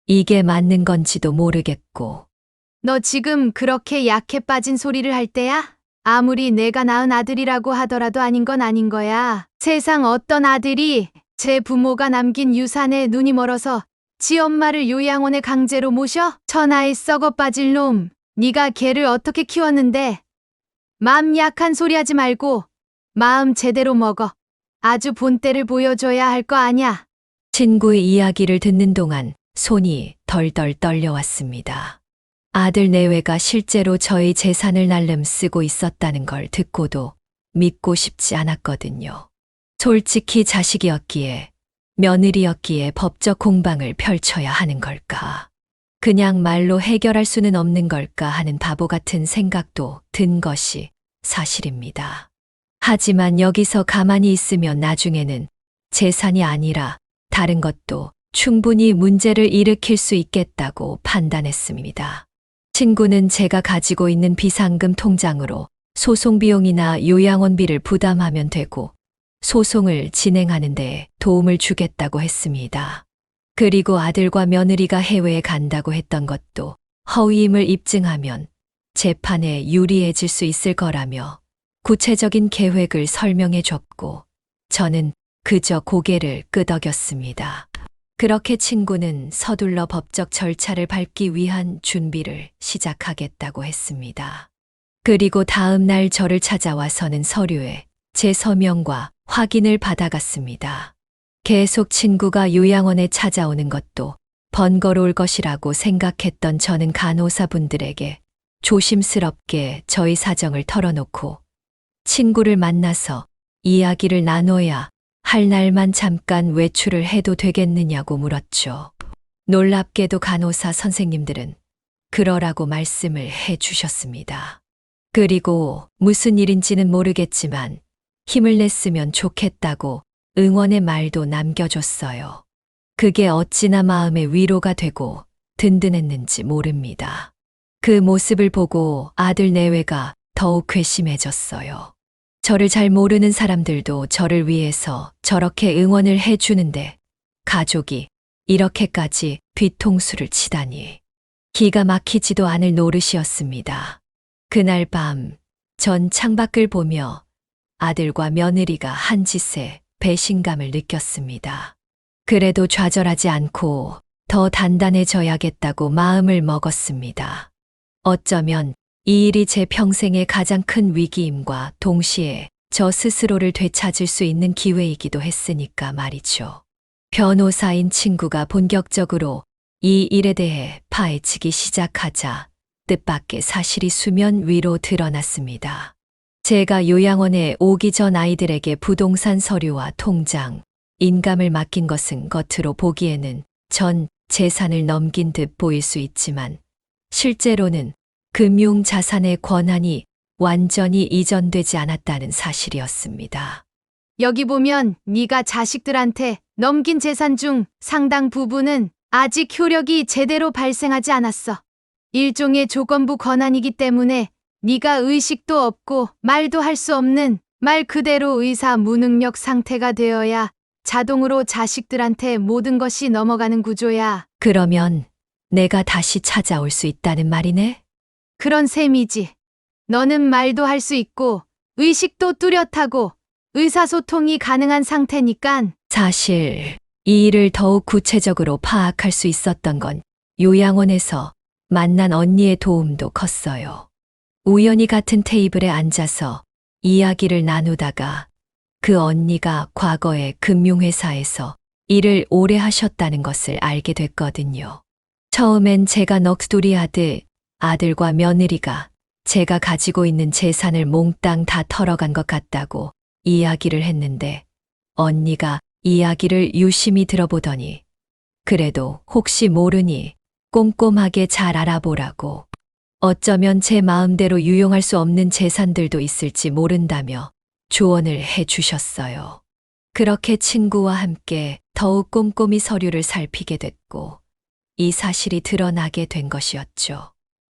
이게 맞는 건지도 모르겠고. 너 지금 그렇게 약해 빠진 소리를 할 때야? 아무리 내가 낳은 아들이라고 하더라도 아닌 건 아닌 거야. 세상 어떤 아들이 제 부모가 남긴 유산에 눈이 멀어서 지 엄마를 요양원에 강제로 모셔? 천하에 썩어 빠질 놈. 네가 걔를 어떻게 키웠는데? 마음 약한 소리 하지 말고 마음 제대로 먹어. 아주 본때를 보여줘야 할 거 아냐. 친구의 이야기를 듣는 동안 손이 덜덜 떨려왔습니다. 아들 내외가 실제로 저의 재산을 날름 쓰고 있었다는 걸 듣고도 믿고 싶지 않았거든요. 솔직히 자식이었기에 며느리였기에 법적 공방을 펼쳐야 하는 걸까? 그냥 말로 해결할 수는 없는 걸까 하는 바보 같은 생각도 든 것이 사실입니다. 하지만 여기서 가만히 있으면 나중에는 재산이 아니라 다른 것도 충분히 문제를 일으킬 수 있겠다고 판단했습니다. 친구는 제가 가지고 있는 비상금 통장으로 소송 비용이나 요양원비를 부담하면 되고 소송을 진행하는 데 도움을 주겠다고 했습니다. 그리고 아들과 며느리가 해외에 간다고 했던 것도 허위임을 입증하면 재판에 유리해질 수 있을 거라며 구체적인 계획을 설명해 줬고 저는 그저 고개를 끄덕였습니다. 그렇게 친구는 서둘러 법적 절차를 밟기 위한 준비를 시작하겠다고 했습니다. 그리고 다음 날 저를 찾아와서는 서류에 제 서명과 확인을 받아갔습니다. 계속 친구가 요양원에 찾아오는 것도 번거로울 것이라고 생각했던 저는 간호사분들에게 조심스럽게 저희 사정을 털어놓고 친구를 만나서 이야기를 나눠야 할 날만 잠깐 외출을 해도 되겠느냐고 물었죠. 놀랍게도 간호사 선생님들은 그러라고 말씀을 해 주셨습니다. 그리고 무슨 일인지는 모르겠지만 힘을 냈으면 좋겠다고 응원의 말도 남겨줬어요. 그게 어찌나 마음의 위로가 되고 든든했는지 모릅니다. 그 모습을 보고 아들 내외가 더욱 괘씸해졌어요. 저를 잘 모르는 사람들도 저를 위해서 저렇게 응원을 해주는데 가족이 이렇게까지 뒤통수를 치다니 기가 막히지도 않을 노릇이었습니다. 그날 밤 전 창밖을 보며 아들과 며느리가 한 짓에 배신감을 느꼈습니다. 그래도 좌절하지 않고 더 단단해져야겠다고 마음을 먹었습니다. 어쩌면 이 일이 제 평생의 가장 큰 위기임과 동시에 저 스스로를 되찾을 수 있는 기회이기도 했으니까 말이죠. 변호사인 친구가 본격적으로 이 일에 대해 파헤치기 시작하자 뜻밖의 사실이 수면 위로 드러났습니다. 제가 요양원에 오기 전 아이들에게 부동산 서류와 통장, 인감을 맡긴 것은 겉으로 보기에는 전 재산을 넘긴 듯 보일 수 있지만 실제로는 금융 자산의 권한이 완전히 이전되지 않았다는 사실이었습니다. 여기 보면 네가 자식들한테 넘긴 재산 중 상당 부분은 아직 효력이 제대로 발생하지 않았어. 일종의 조건부 권한이기 때문에 네가 의식도 없고 말도 할 수 없는 말 그대로 의사 무능력 상태가 되어야 자동으로 자식들한테 모든 것이 넘어가는 구조야. 그러면 내가 다시 찾아올 수 있다는 말이네? 그런 셈이지. 너는 말도 할 수 있고 의식도 뚜렷하고 의사소통이 가능한 상태니깐. 사실 이 일을 더욱 구체적으로 파악할 수 있었던 건 요양원에서 만난 언니의 도움도 컸어요. 우연히 같은 테이블에 앉아서 이야기를 나누다가 그 언니가 과거에 금융회사에서 일을 오래 하셨다는 것을 알게 됐거든요. 처음엔 제가 넋두리 하듯 아들과 며느리가 제가 가지고 있는 재산을 몽땅 다 털어간 것 같다고 이야기를 했는데 언니가 이야기를 유심히 들어보더니 그래도 혹시 모르니 꼼꼼하게 잘 알아보라고 어쩌면 제 마음대로 유용할 수 없는 재산들도 있을지 모른다며 조언을 해 주셨어요. 그렇게 친구와 함께 더욱 꼼꼼히 서류를 살피게 됐고 이 사실이 드러나게 된 것이었죠.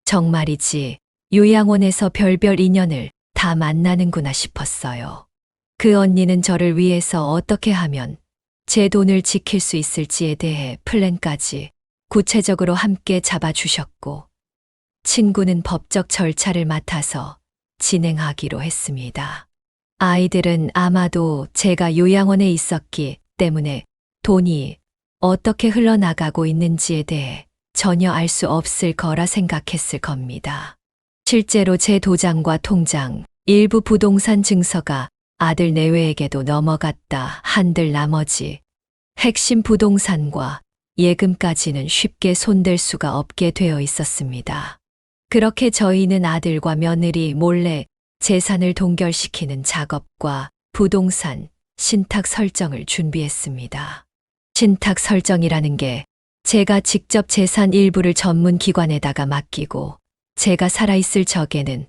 정말이지 요양원에서 별별 인연을 다 만나는구나 싶었어요. 그 언니는 저를 위해서 어떻게 하면 제 돈을 지킬 수 있을지에 대해 플랜까지 구체적으로 함께 잡아주셨고 친구는 법적 절차를 맡아서 진행하기로 했습니다. 아이들은 아마도 제가 요양원에 있었기 때문에 돈이 어떻게 흘러나가고 있는지에 대해 전혀 알 수 없을 거라 생각했을 겁니다. 실제로 제 도장과 통장, 일부 부동산 증서가 아들 내외에게도 넘어갔다 한들 나머지 핵심 부동산과 예금까지는 쉽게 손댈 수가 없게 되어 있었습니다. 그렇게 저희는 아들과 며느리 몰래 재산을 동결시키는 작업과 부동산, 신탁 설정을 준비했습니다. 신탁 설정이라는 게 제가 직접 재산 일부를 전문 기관에다가 맡기고 제가 살아있을 적에는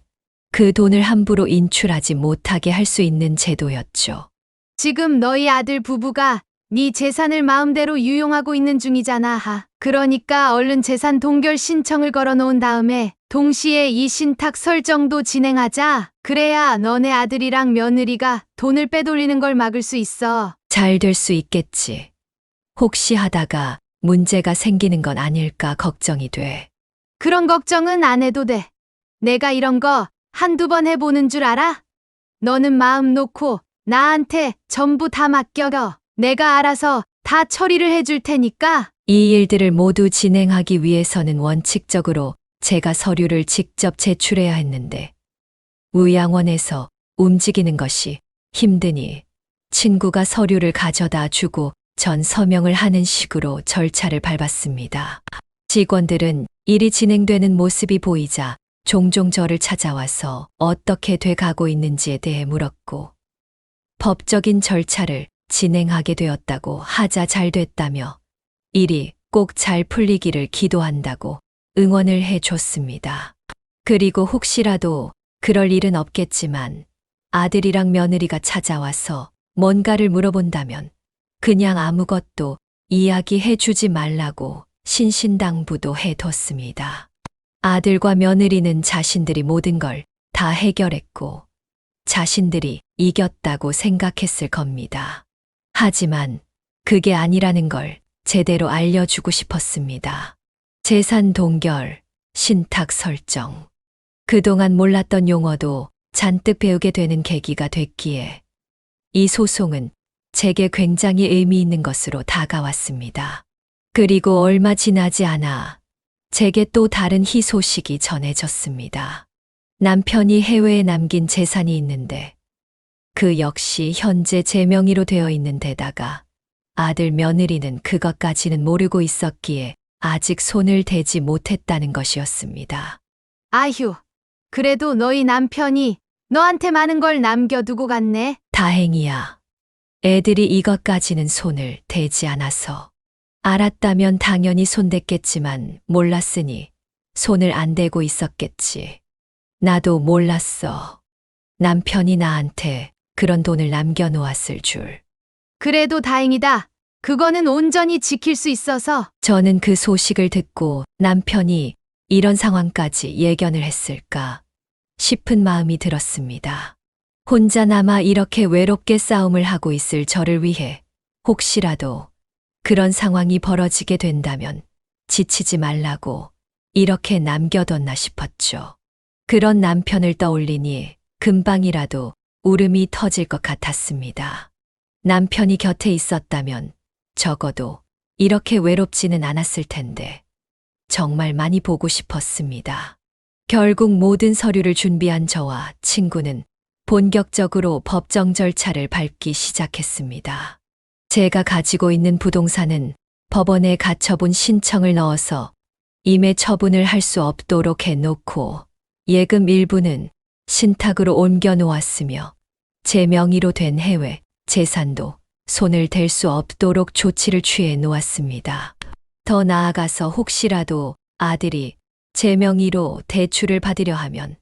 그 돈을 함부로 인출하지 못하게 할 수 있는 제도였죠. 지금 너희 아들 부부가 네 재산을 마음대로 유용하고 있는 중이잖아. 그러니까 얼른 재산 동결 신청을 걸어놓은 다음에 동시에 이 신탁 설정도 진행하자. 그래야 너네 아들이랑 며느리가 돈을 빼돌리는 걸 막을 수 있어. 잘 될 수 있겠지. 혹시 하다가 문제가 생기는 건 아닐까 걱정이 돼. 그런 걱정은 안 해도 돼. 내가 이런 거 한두 번 해보는 줄 알아? 너는 마음 놓고 나한테 전부 다 맡겨. 내가 알아서 다 처리를 해줄 테니까. 이 일들을 모두 진행하기 위해서는 원칙적으로 제가 서류를 직접 제출해야 했는데 우양원에서 움직이는 것이 힘드니 친구가 서류를 가져다 주고 전 서명을 하는 식으로 절차를 밟았습니다. 직원들은 일이 진행되는 모습이 보이자 종종 저를 찾아와서 어떻게 돼 가고 있는지에 대해 물었고 법적인 절차를 진행하게 되었다고 하자 잘 됐다며 일이 꼭 잘 풀리기를 기도한다고 응원을 해 줬습니다. 그리고 혹시라도 그럴 일은 없겠지만 아들이랑 며느리가 찾아와서 뭔가를 물어본다면 그냥 아무것도 이야기해 주지 말라고 신신당부도 해뒀습니다. 아들과 며느리는 자신들이 모든 걸 다 해결했고 자신들이 이겼다고 생각했을 겁니다. 하지만 그게 아니라는 걸 제대로 알려주고 싶었습니다. 재산 동결, 신탁 설정. 그동안 몰랐던 용어도 잔뜩 배우게 되는 계기가 됐기에 이 소송은 제게 굉장히 의미 있는 것으로 다가왔습니다. 그리고 얼마 지나지 않아 제게 또 다른 희소식이 전해졌습니다. 남편이 해외에 남긴 재산이 있는데 그 역시 현재 제 명의로 되어 있는 데다가 아들 며느리는 그것까지는 모르고 있었기에 아직 손을 대지 못했다는 것이었습니다. 아휴, 그래도 너희 남편이 너한테 많은 걸 남겨두고 갔네. 다행이야. 애들이 이것까지는 손을 대지 않아서. 알았다면 당연히 손댔겠지만 몰랐으니 손을 안 대고 있었겠지. 나도 몰랐어. 남편이 나한테 그런 돈을 남겨놓았을 줄. 그래도 다행이다. 그거는 온전히 지킬 수 있어서. 저는 그 소식을 듣고 남편이 이런 상황까지 예견을 했을까 싶은 마음이 들었습니다. 혼자 남아 이렇게 외롭게 싸움을 하고 있을 저를 위해 혹시라도 그런 상황이 벌어지게 된다면 지치지 말라고 이렇게 남겨뒀나 싶었죠. 그런 남편을 떠올리니 금방이라도 울음이 터질 것 같았습니다. 남편이 곁에 있었다면 적어도 이렇게 외롭지는 않았을 텐데 정말 많이 보고 싶었습니다. 결국 모든 서류를 준비한 저와 친구는 본격적으로 법정 절차를 밟기 시작했습니다. 제가 가지고 있는 부동산은 법원에 가처분 신청을 넣어서 임의 처분을 할 수 없도록 해놓고 예금 일부는 신탁으로 옮겨 놓았으며 제 명의로 된 해외 재산도 손을 댈 수 없도록 조치를 취해 놓았습니다. 더 나아가서 혹시라도 아들이 제 명의로 대출을 받으려 하면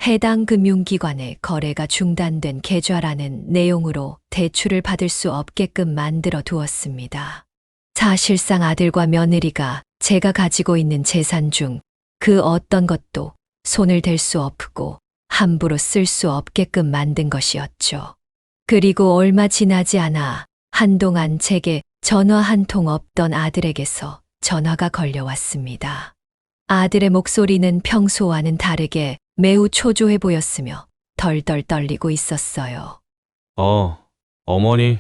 해당 금융기관의 거래가 중단된 계좌라는 내용으로 대출을 받을 수 없게끔 만들어 두었습니다. 사실상 아들과 며느리가 제가 가지고 있는 재산 중 그 어떤 것도 손을 댈 수 없고 함부로 쓸 수 없게끔 만든 것이었죠. 그리고 얼마 지나지 않아 한동안 제게 전화 한 통 없던 아들에게서 전화가 걸려왔습니다. 아들의 목소리는 평소와는 다르게 매우 초조해 보였으며 덜덜 떨리고 있었어요. 어머니,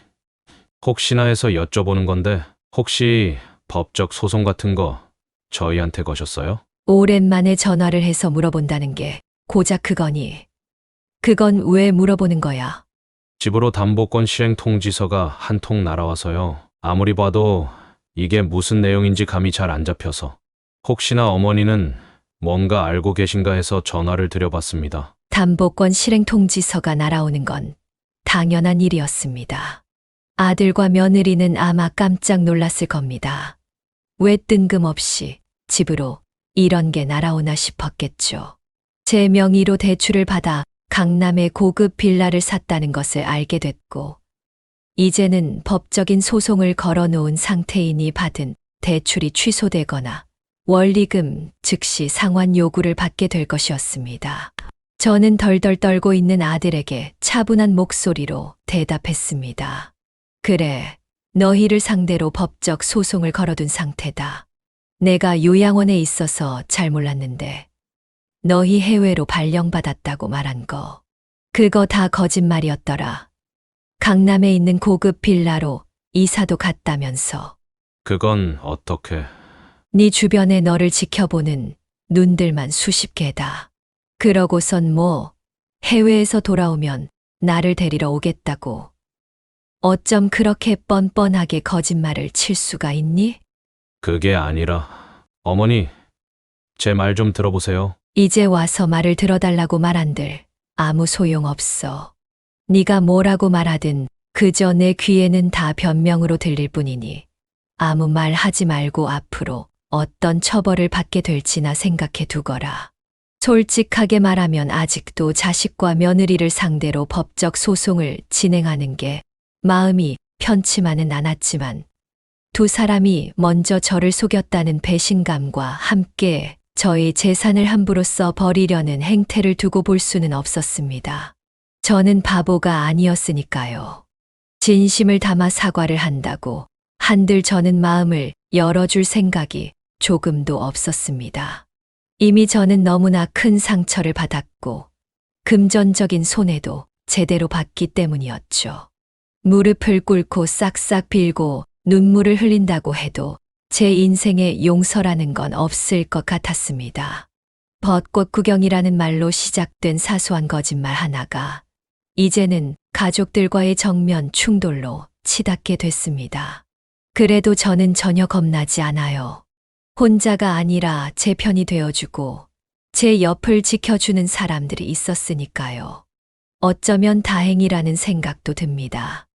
혹시나 해서 여쭤보는 건데 혹시 법적 소송 같은 거 저희한테 거셨어요? 오랜만에 전화를 해서 물어본다는 게 고작 그거니. 그건 왜 물어보는 거야? 집으로 담보권 실행 통지서가 한 통 날아와서요. 아무리 봐도 이게 무슨 내용인지 감이 잘 안 잡혀서 혹시나 어머니는 뭔가 알고 계신가 해서 전화를 드려봤습니다. 담보권 실행 통지서가 날아오는 건 당연한 일이었습니다. 아들과 며느리는 아마 깜짝 놀랐을 겁니다. 왜 뜬금없이 집으로 이런 게 날아오나 싶었겠죠. 제 명의로 대출을 받아 강남의 고급 빌라를 샀다는 것을 알게 됐고, 이제는 법적인 소송을 걸어놓은 상태이니 받은 대출이 취소되거나 원리금 즉시 상환 요구를 받게 될 것이었습니다. 저는 덜덜 떨고 있는 아들에게 차분한 목소리로 대답했습니다. 그래, 너희를 상대로 법적 소송을 걸어둔 상태다. 내가 요양원에 있어서 잘 몰랐는데 너희 해외로 발령받았다고 말한 거. 그거 다 거짓말이었더라. 강남에 있는 고급 빌라로 이사도 갔다면서. 그건 어떻게? 네 주변에 너를 지켜보는 눈들만 수십 개다. 그러고선 뭐 해외에서 돌아오면 나를 데리러 오겠다고. 어쩜 그렇게 뻔뻔하게 거짓말을 칠 수가 있니? 그게 아니라 어머니, 제 말 좀 들어보세요. 이제 와서 말을 들어달라고 말한들 아무 소용없어. 네가 뭐라고 말하든 그저 내 귀에는 다 변명으로 들릴 뿐이니 아무 말 하지 말고 앞으로 어떤 처벌을 받게 될지나 생각해 두거라. 솔직하게 말하면 아직도 자식과 며느리를 상대로 법적 소송을 진행하는 게 마음이 편치만은 않았지만 두 사람이 먼저 저를 속였다는 배신감과 함께 저의 재산을 함부로 써 버리려는 행태를 두고 볼 수는 없었습니다. 저는 바보가 아니었으니까요. 진심을 담아 사과를 한다고 한들 저는 마음을 열어줄 생각이 조금도 없었습니다. 이미 저는 너무나 큰 상처를 받았고 금전적인 손해도 제대로 봤기 때문이었죠. 무릎을 꿇고 싹싹 빌고 눈물을 흘린다고 해도 제 인생에 용서라는 건 없을 것 같았습니다. 벚꽃 구경이라는 말로 시작된 사소한 거짓말 하나가 이제는 가족들과의 정면 충돌로 치닫게 됐습니다. 그래도 저는 전혀 겁나지 않아요. 혼자가 아니라 제 편이 되어주고 제 옆을 지켜주는 사람들이 있었으니까요. 어쩌면 다행이라는 생각도 듭니다.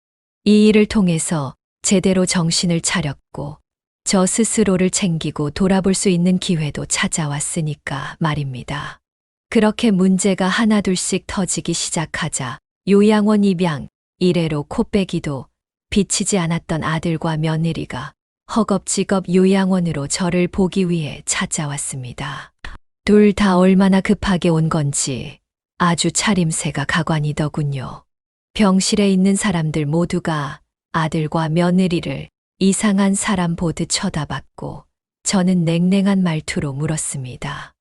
이 일을 통해서 제대로 정신을 차렸고 저 스스로를 챙기고 돌아볼 수 있는 기회도 찾아왔으니까 말입니다. 그렇게 문제가 하나둘씩 터지기 시작하자 요양원 입양, 이래로 코빼기도 비치지 않았던 아들과 며느리가 허겁지겁 요양원으로 저를 보기 위해 찾아왔습니다. 둘 다 얼마나 급하게 온 건지 아주 차림새가 가관이더군요. 병실에 있는 사람들 모두가 아들과 며느리를 이상한 사람 보듯 쳐다봤고 저는 냉랭한 말투로 물었습니다.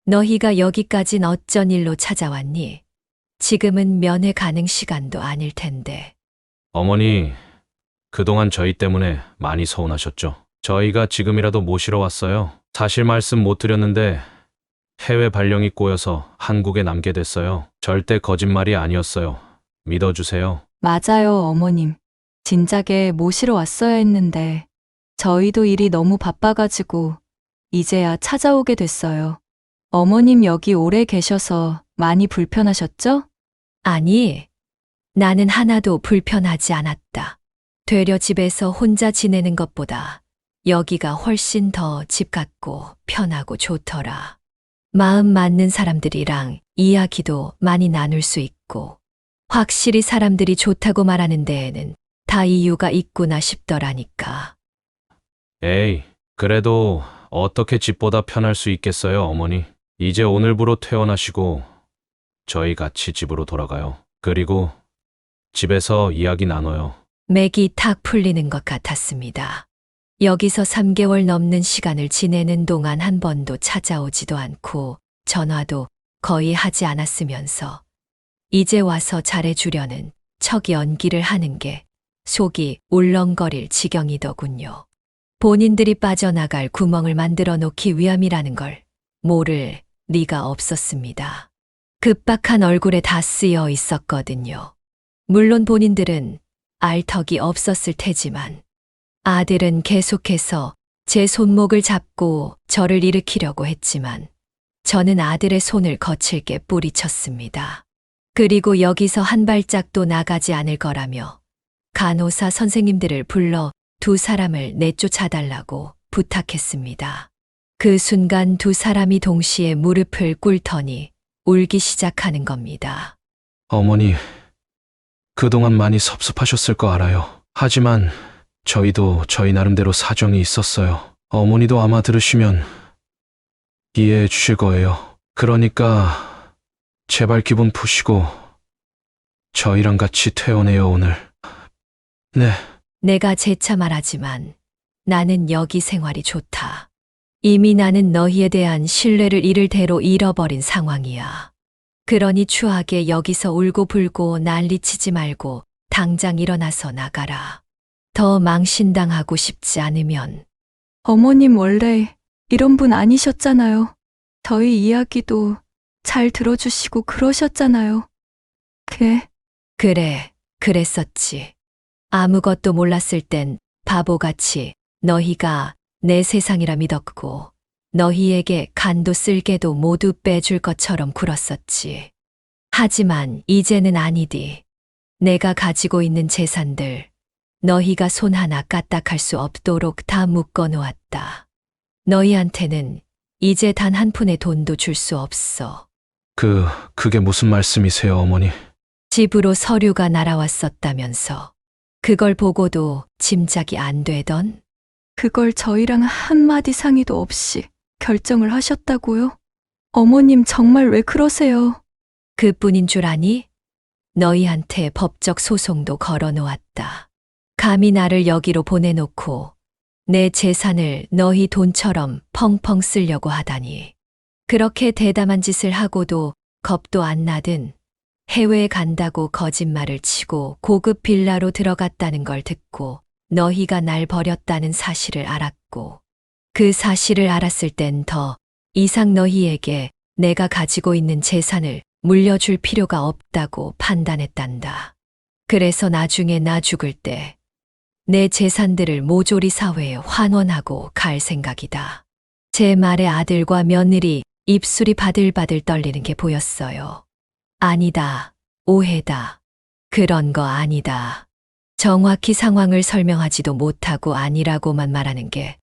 너희가 여기까진 어쩐 일로 찾아왔니? 지금은 면회 가능 시간도 아닐 텐데. 어머니, 그동안 저희 때문에 많이 서운하셨죠? 저희가 지금이라도 모시러 왔어요. 사실 말씀 못 드렸는데 해외 발령이 꼬여서 한국에 남게 됐어요. 절대 거짓말이 아니었어요. 믿어주세요. 맞아요, 어머님. 진작에 모시러 왔어야 했는데 저희도 일이 너무 바빠가지고 이제야 찾아오게 됐어요. 어머님 여기 오래 계셔서 많이 불편하셨죠? 아니, 나는 하나도 불편하지 않았다. 되려 집에서 혼자 지내는 것보다 여기가 훨씬 더 집 같고 편하고 좋더라. 마음 맞는 사람들이랑 이야기도 많이 나눌 수 있고 확실히 사람들이 좋다고 말하는 데에는 다 이유가 있구나 싶더라니까. 에이, 그래도 어떻게 집보다 편할 수 있겠어요, 어머니? 이제 오늘부로 퇴원하시고 저희 같이 집으로 돌아가요. 그리고 집에서 이야기 나눠요. 맥이 탁 풀리는 것 같았습니다. 여기서 3개월 넘는 시간을 지내는 동안 한 번도 찾아오지도 않고 전화도 거의 하지 않았으면서 이제 와서 잘해주려는 척 연기를 하는 게 속이 울렁거릴 지경이더군요. 본인들이 빠져나갈 구멍을 만들어 놓기 위함이라는 걸 모를 리가 없었습니다. 급박한 얼굴에 다 쓰여 있었거든요. 물론 본인들은 알 턱이 없었을 테지만 아들은 계속해서 제 손목을 잡고 저를 일으키려고 했지만 저는 아들의 손을 거칠게 뿌리쳤습니다. 그리고 여기서 한 발짝도 나가지 않을 거라며 간호사 선생님들을 불러 두 사람을 내쫓아달라고 부탁했습니다. 그 순간 두 사람이 동시에 무릎을 꿇더니 울기 시작하는 겁니다. 어머니, 그동안 많이 섭섭하셨을 거 알아요. 하지만 저희도 저희 나름대로 사정이 있었어요. 어머니도 아마 들으시면 이해해 주실 거예요. 그러니까 제발 기분 푸시고 저희랑 같이 퇴원해요, 오늘. 네. 내가 재차 말하지만 나는 여기 생활이 좋다. 이미 나는 너희에 대한 신뢰를 이를 대로 잃어버린 상황이야. 그러니 추하게 여기서 울고 불고 난리치지 말고 당장 일어나서 나가라. 더 망신당하고 싶지 않으면. 어머님 원래 이런 분 아니셨잖아요. 저희 이야기도 잘 들어주시고 그러셨잖아요. 그래, 그랬었지. 아무것도 몰랐을 땐 바보같이 너희가 내 세상이라 믿었고 너희에게 간도 쓸개도 모두 빼줄 것처럼 굴었었지. 하지만 이제는 아니디. 내가 가지고 있는 재산들 너희가 손 하나 까딱할 수 없도록 다 묶어 놓았다. 너희한테는 이제 단 한 푼의 돈도 줄 수 없어. 그게 무슨 말씀이세요, 어머니? 집으로 서류가 날아왔었다면서. 그걸 보고도 짐작이 안 되던? 그걸 저희랑 한마디 상의도 없이 결정을 하셨다고요? 어머님 정말 왜 그러세요? 그뿐인 줄 아니? 너희한테 법적 소송도 걸어놓았다. 감히 나를 여기로 보내놓고 내 재산을 너희 돈처럼 펑펑 쓰려고 하다니. 그렇게 대담한 짓을 하고도 겁도 안 나든 해외에 간다고 거짓말을 치고 고급 빌라로 들어갔다는 걸 듣고 너희가 날 버렸다는 사실을 알았고 그 사실을 알았을 땐 더 이상 너희에게 내가 가지고 있는 재산을 물려줄 필요가 없다고 판단했단다. 그래서 나중에 나 죽을 때 내 재산들을 모조리 사회에 환원하고 갈 생각이다. 제 말에 아들과 며느리 입술이 바들바들 떨리는 게 보였어요. 아니다. 오해다. 그런 거 아니다. 정확히 상황을 설명하지도 못하고 아니라고만 말하는 게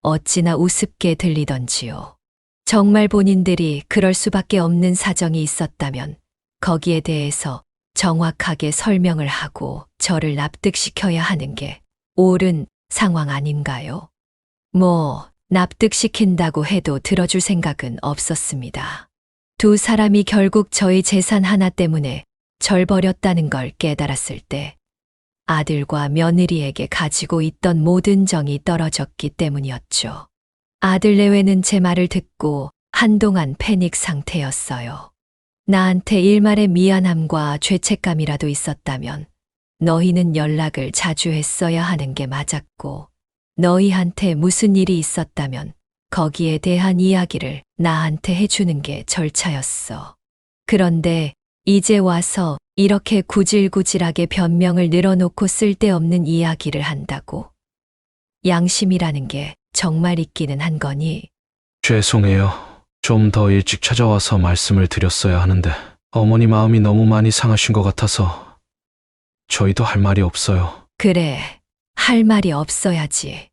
어찌나 우습게 들리던지요. 정말 본인들이 그럴 수밖에 없는 사정이 있었다면 거기에 대해서 정확하게 설명을 하고 저를 납득시켜야 하는 게 옳은 상황 아닌가요? 납득시킨다고 해도 들어줄 생각은 없었습니다. 두 사람이 결국 저희 재산 하나 때문에 절 버렸다는 걸 깨달았을 때 아들과 며느리에게 가지고 있던 모든 정이 떨어졌기 때문이었죠. 아들 내외는 제 말을 듣고 한동안 패닉 상태였어요. 나한테 일말의 미안함과 죄책감이라도 있었다면 너희는 연락을 자주 했어야 하는 게 맞았고 너희한테 무슨 일이 있었다면 거기에 대한 이야기를 나한테 해주는 게 절차였어. 그런데 이제 와서 이렇게 구질구질하게 변명을 늘어놓고 쓸데없는 이야기를 한다고. 양심이라는 게 정말 있기는 한 거니? 죄송해요. 좀 더 일찍 찾아와서 말씀을 드렸어야 하는데 어머니 마음이 너무 많이 상하신 것 같아서 저희도 할 말이 없어요. 그래, 할 말이 없어야지.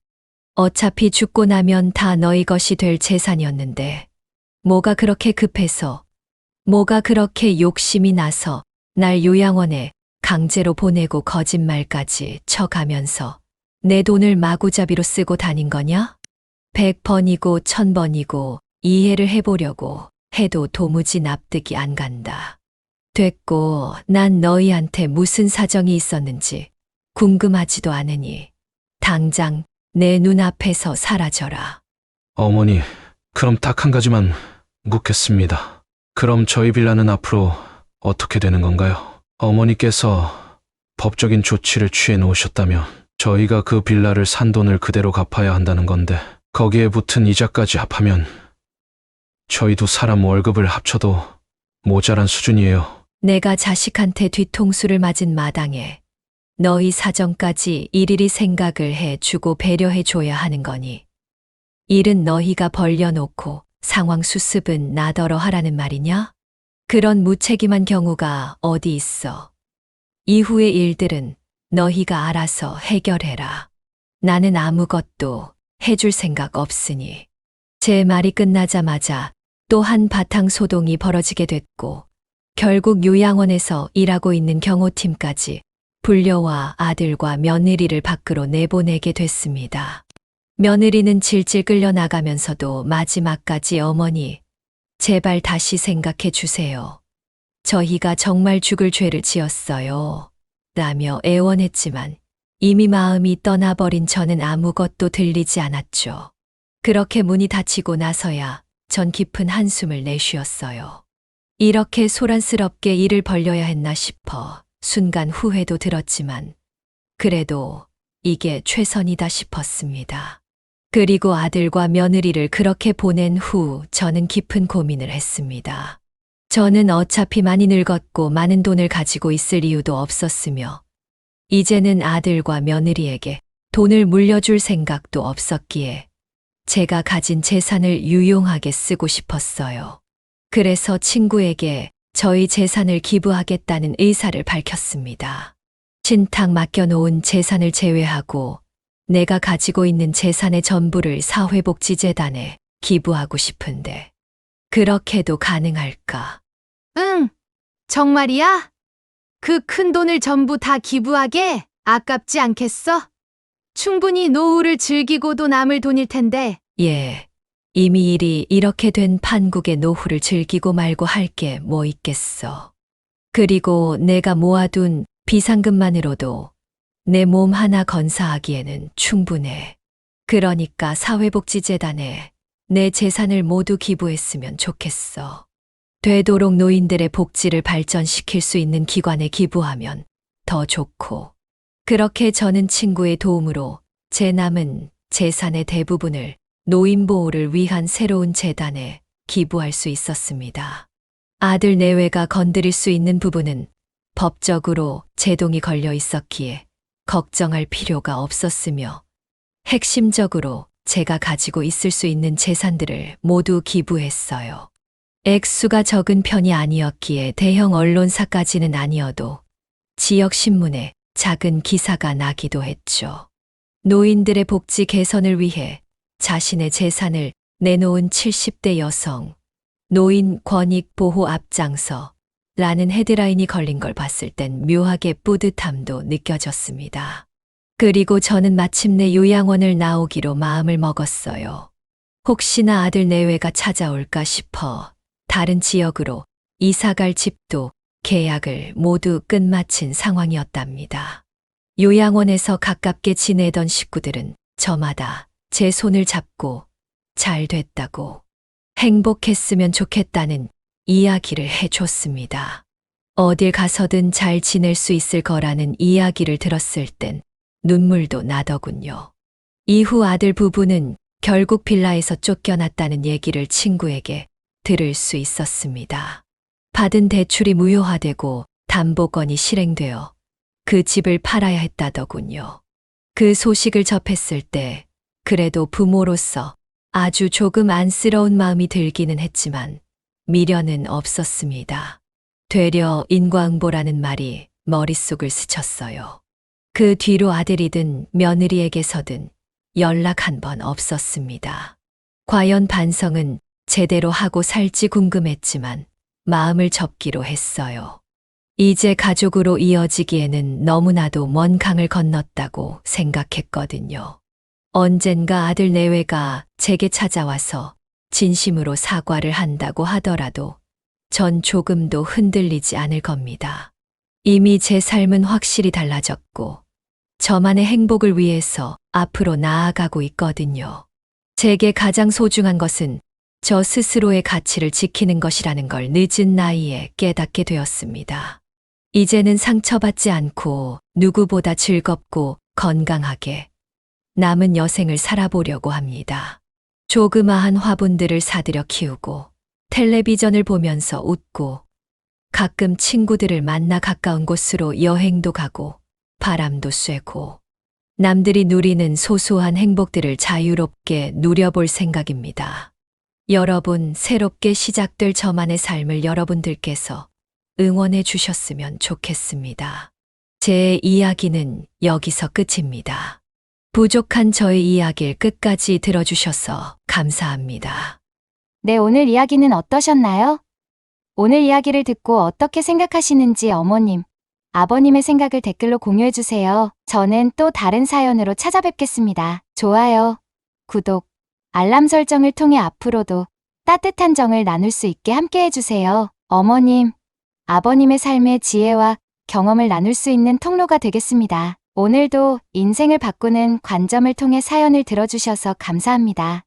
어차피 죽고 나면 다 너희 것이 될 재산이었는데 뭐가 그렇게 급해서, 뭐가 그렇게 욕심이 나서 날 요양원에 강제로 보내고 거짓말까지 쳐가면서 내 돈을 마구잡이로 쓰고 다닌 거냐? 100번이고 1000번이고 이해를 해보려고 해도 도무지 납득이 안 간다. 됐고 난 너희한테 무슨 사정이 있었는지 궁금하지도 않으니 당장 내 눈앞에서 사라져라. 어머니, 그럼 딱 한 가지만 묻겠습니다. 그럼 저희 빌라는 앞으로 어떻게 되는 건가요? 어머니께서 법적인 조치를 취해 놓으셨다면 저희가 그 빌라를 산 돈을 그대로 갚아야 한다는 건데 거기에 붙은 이자까지 합하면 저희도 사람 월급을 합쳐도 모자란 수준이에요. 내가 자식한테 뒤통수를 맞은 마당에 너희 사정까지 일일이 생각을 해주고 배려해줘야 하는 거니. 일은 너희가 벌려놓고 상황 수습은 나더러 하라는 말이냐? 그런 무책임한 경우가 어디 있어. 이후의 일들은 너희가 알아서 해결해라. 나는 아무것도 해줄 생각 없으니. 제 말이 끝나자마자 또 한 바탕 소동이 벌어지게 됐고, 결국 요양원에서 일하고 있는 경호팀까지 불려와 아들과 며느리를 밖으로 내보내게 됐습니다. 며느리는 질질 끌려나가면서도 마지막까지 어머니, 제발 다시 생각해 주세요. 저희가 정말 죽을 죄를 지었어요. 라며 애원했지만 이미 마음이 떠나버린 저는 아무것도 들리지 않았죠. 그렇게 문이 닫히고 나서야 전 깊은 한숨을 내쉬었어요. 이렇게 소란스럽게 일을 벌려야 했나 싶어 순간 후회도 들었지만 그래도 이게 최선이다 싶었습니다. 그리고 아들과 며느리를 그렇게 보낸 후 저는 깊은 고민을 했습니다. 저는 어차피 많이 늙었고 많은 돈을 가지고 있을 이유도 없었으며 이제는 아들과 며느리에게 돈을 물려줄 생각도 없었기에 제가 가진 재산을 유용하게 쓰고 싶었어요. 그래서 친구에게 저희 재산을 기부하겠다는 의사를 밝혔습니다. 신탁 맡겨놓은 재산을 제외하고 내가 가지고 있는 재산의 전부를 사회복지재단에 기부하고 싶은데 그렇게도 가능할까? 응, 정말이야? 그 큰 돈을 전부 다 기부하게? 아깝지 않겠어? 충분히 노후를 즐기고도 남을 돈일 텐데. 예, 이미 일이 이렇게 된 판국의 노후를 즐기고 말고 할 게 뭐 있겠어. 그리고 내가 모아둔 비상금만으로도 내 몸 하나 건사하기에는 충분해. 그러니까 사회복지재단에 내 재산을 모두 기부했으면 좋겠어. 되도록 노인들의 복지를 발전시킬 수 있는 기관에 기부하면 더 좋고. 그렇게 저는 친구의 도움으로 제 남은 재산의 대부분을 노인보호를 위한 새로운 재단에 기부할 수 있었습니다. 아들 내외가 건드릴 수 있는 부분은 법적으로 제동이 걸려 있었기에 걱정할 필요가 없었으며 핵심적으로 제가 가지고 있을 수 있는 재산들을 모두 기부했어요. 액수가 적은 편이 아니었기에 대형 언론사까지는 아니어도 지역신문에 작은 기사가 나기도 했죠. 노인들의 복지 개선을 위해 자신의 재산을 내놓은 70대 여성, 노인 권익 보호 앞장서 라는 헤드라인이 걸린 걸 봤을 땐 묘하게 뿌듯함도 느껴졌습니다. 그리고 저는 마침내 요양원을 나오기로 마음을 먹었어요. 혹시나 아들 내외가 찾아올까 싶어 다른 지역으로 이사갈 집도 계약을 모두 끝마친 상황이었답니다. 요양원에서 가깝게 지내던 식구들은 저마다 제 손을 잡고 잘 됐다고 행복했으면 좋겠다는 이야기를 해줬습니다. 어딜 가서든 잘 지낼 수 있을 거라는 이야기를 들었을 땐 눈물도 나더군요. 이후 아들 부부는 결국 빌라에서 쫓겨났다는 얘기를 친구에게 들을 수 있었습니다. 받은 대출이 무효화되고 담보권이 실행되어 그 집을 팔아야 했다더군요. 그 소식을 접했을 때 그래도 부모로서 아주 조금 안쓰러운 마음이 들기는 했지만 미련은 없었습니다. 되려 인과응보라는 말이 머릿속을 스쳤어요. 그 뒤로 아들이든 며느리에게서든 연락 한 번 없었습니다. 과연 반성은 제대로 하고 살지 궁금했지만 마음을 접기로 했어요. 이제 가족으로 이어지기에는 너무나도 먼 강을 건넜다고 생각했거든요. 언젠가 아들 내외가 제게 찾아와서 진심으로 사과를 한다고 하더라도 전 조금도 흔들리지 않을 겁니다. 이미 제 삶은 확실히 달라졌고 저만의 행복을 위해서 앞으로 나아가고 있거든요. 제게 가장 소중한 것은 저 스스로의 가치를 지키는 것이라는 걸 늦은 나이에 깨닫게 되었습니다. 이제는 상처받지 않고 누구보다 즐겁고 건강하게 남은 여생을 살아보려고 합니다. 조그마한 화분들을 사들여 키우고 텔레비전을 보면서 웃고 가끔 친구들을 만나 가까운 곳으로 여행도 가고 바람도 쐬고 남들이 누리는 소소한 행복들을 자유롭게 누려볼 생각입니다. 여러분, 새롭게 시작될 저만의 삶을 여러분들께서 응원해 주셨으면 좋겠습니다. 제 이야기는 여기서 끝입니다. 부족한 저의 이야기를 끝까지 들어주셔서 감사합니다. 네, 오늘 이야기는 어떠셨나요? 오늘 이야기를 듣고 어떻게 생각하시는지 어머님, 아버님의 생각을 댓글로 공유해주세요. 저는 또 다른 사연으로 찾아뵙겠습니다. 좋아요, 구독, 알람 설정을 통해 앞으로도 따뜻한 정을 나눌 수 있게 함께 해주세요. 어머님, 아버님의 삶의 지혜와 경험을 나눌 수 있는 통로가 되겠습니다. 오늘도 인생을 바꾸는 관점을 통해 사연을 들어주셔서 감사합니다.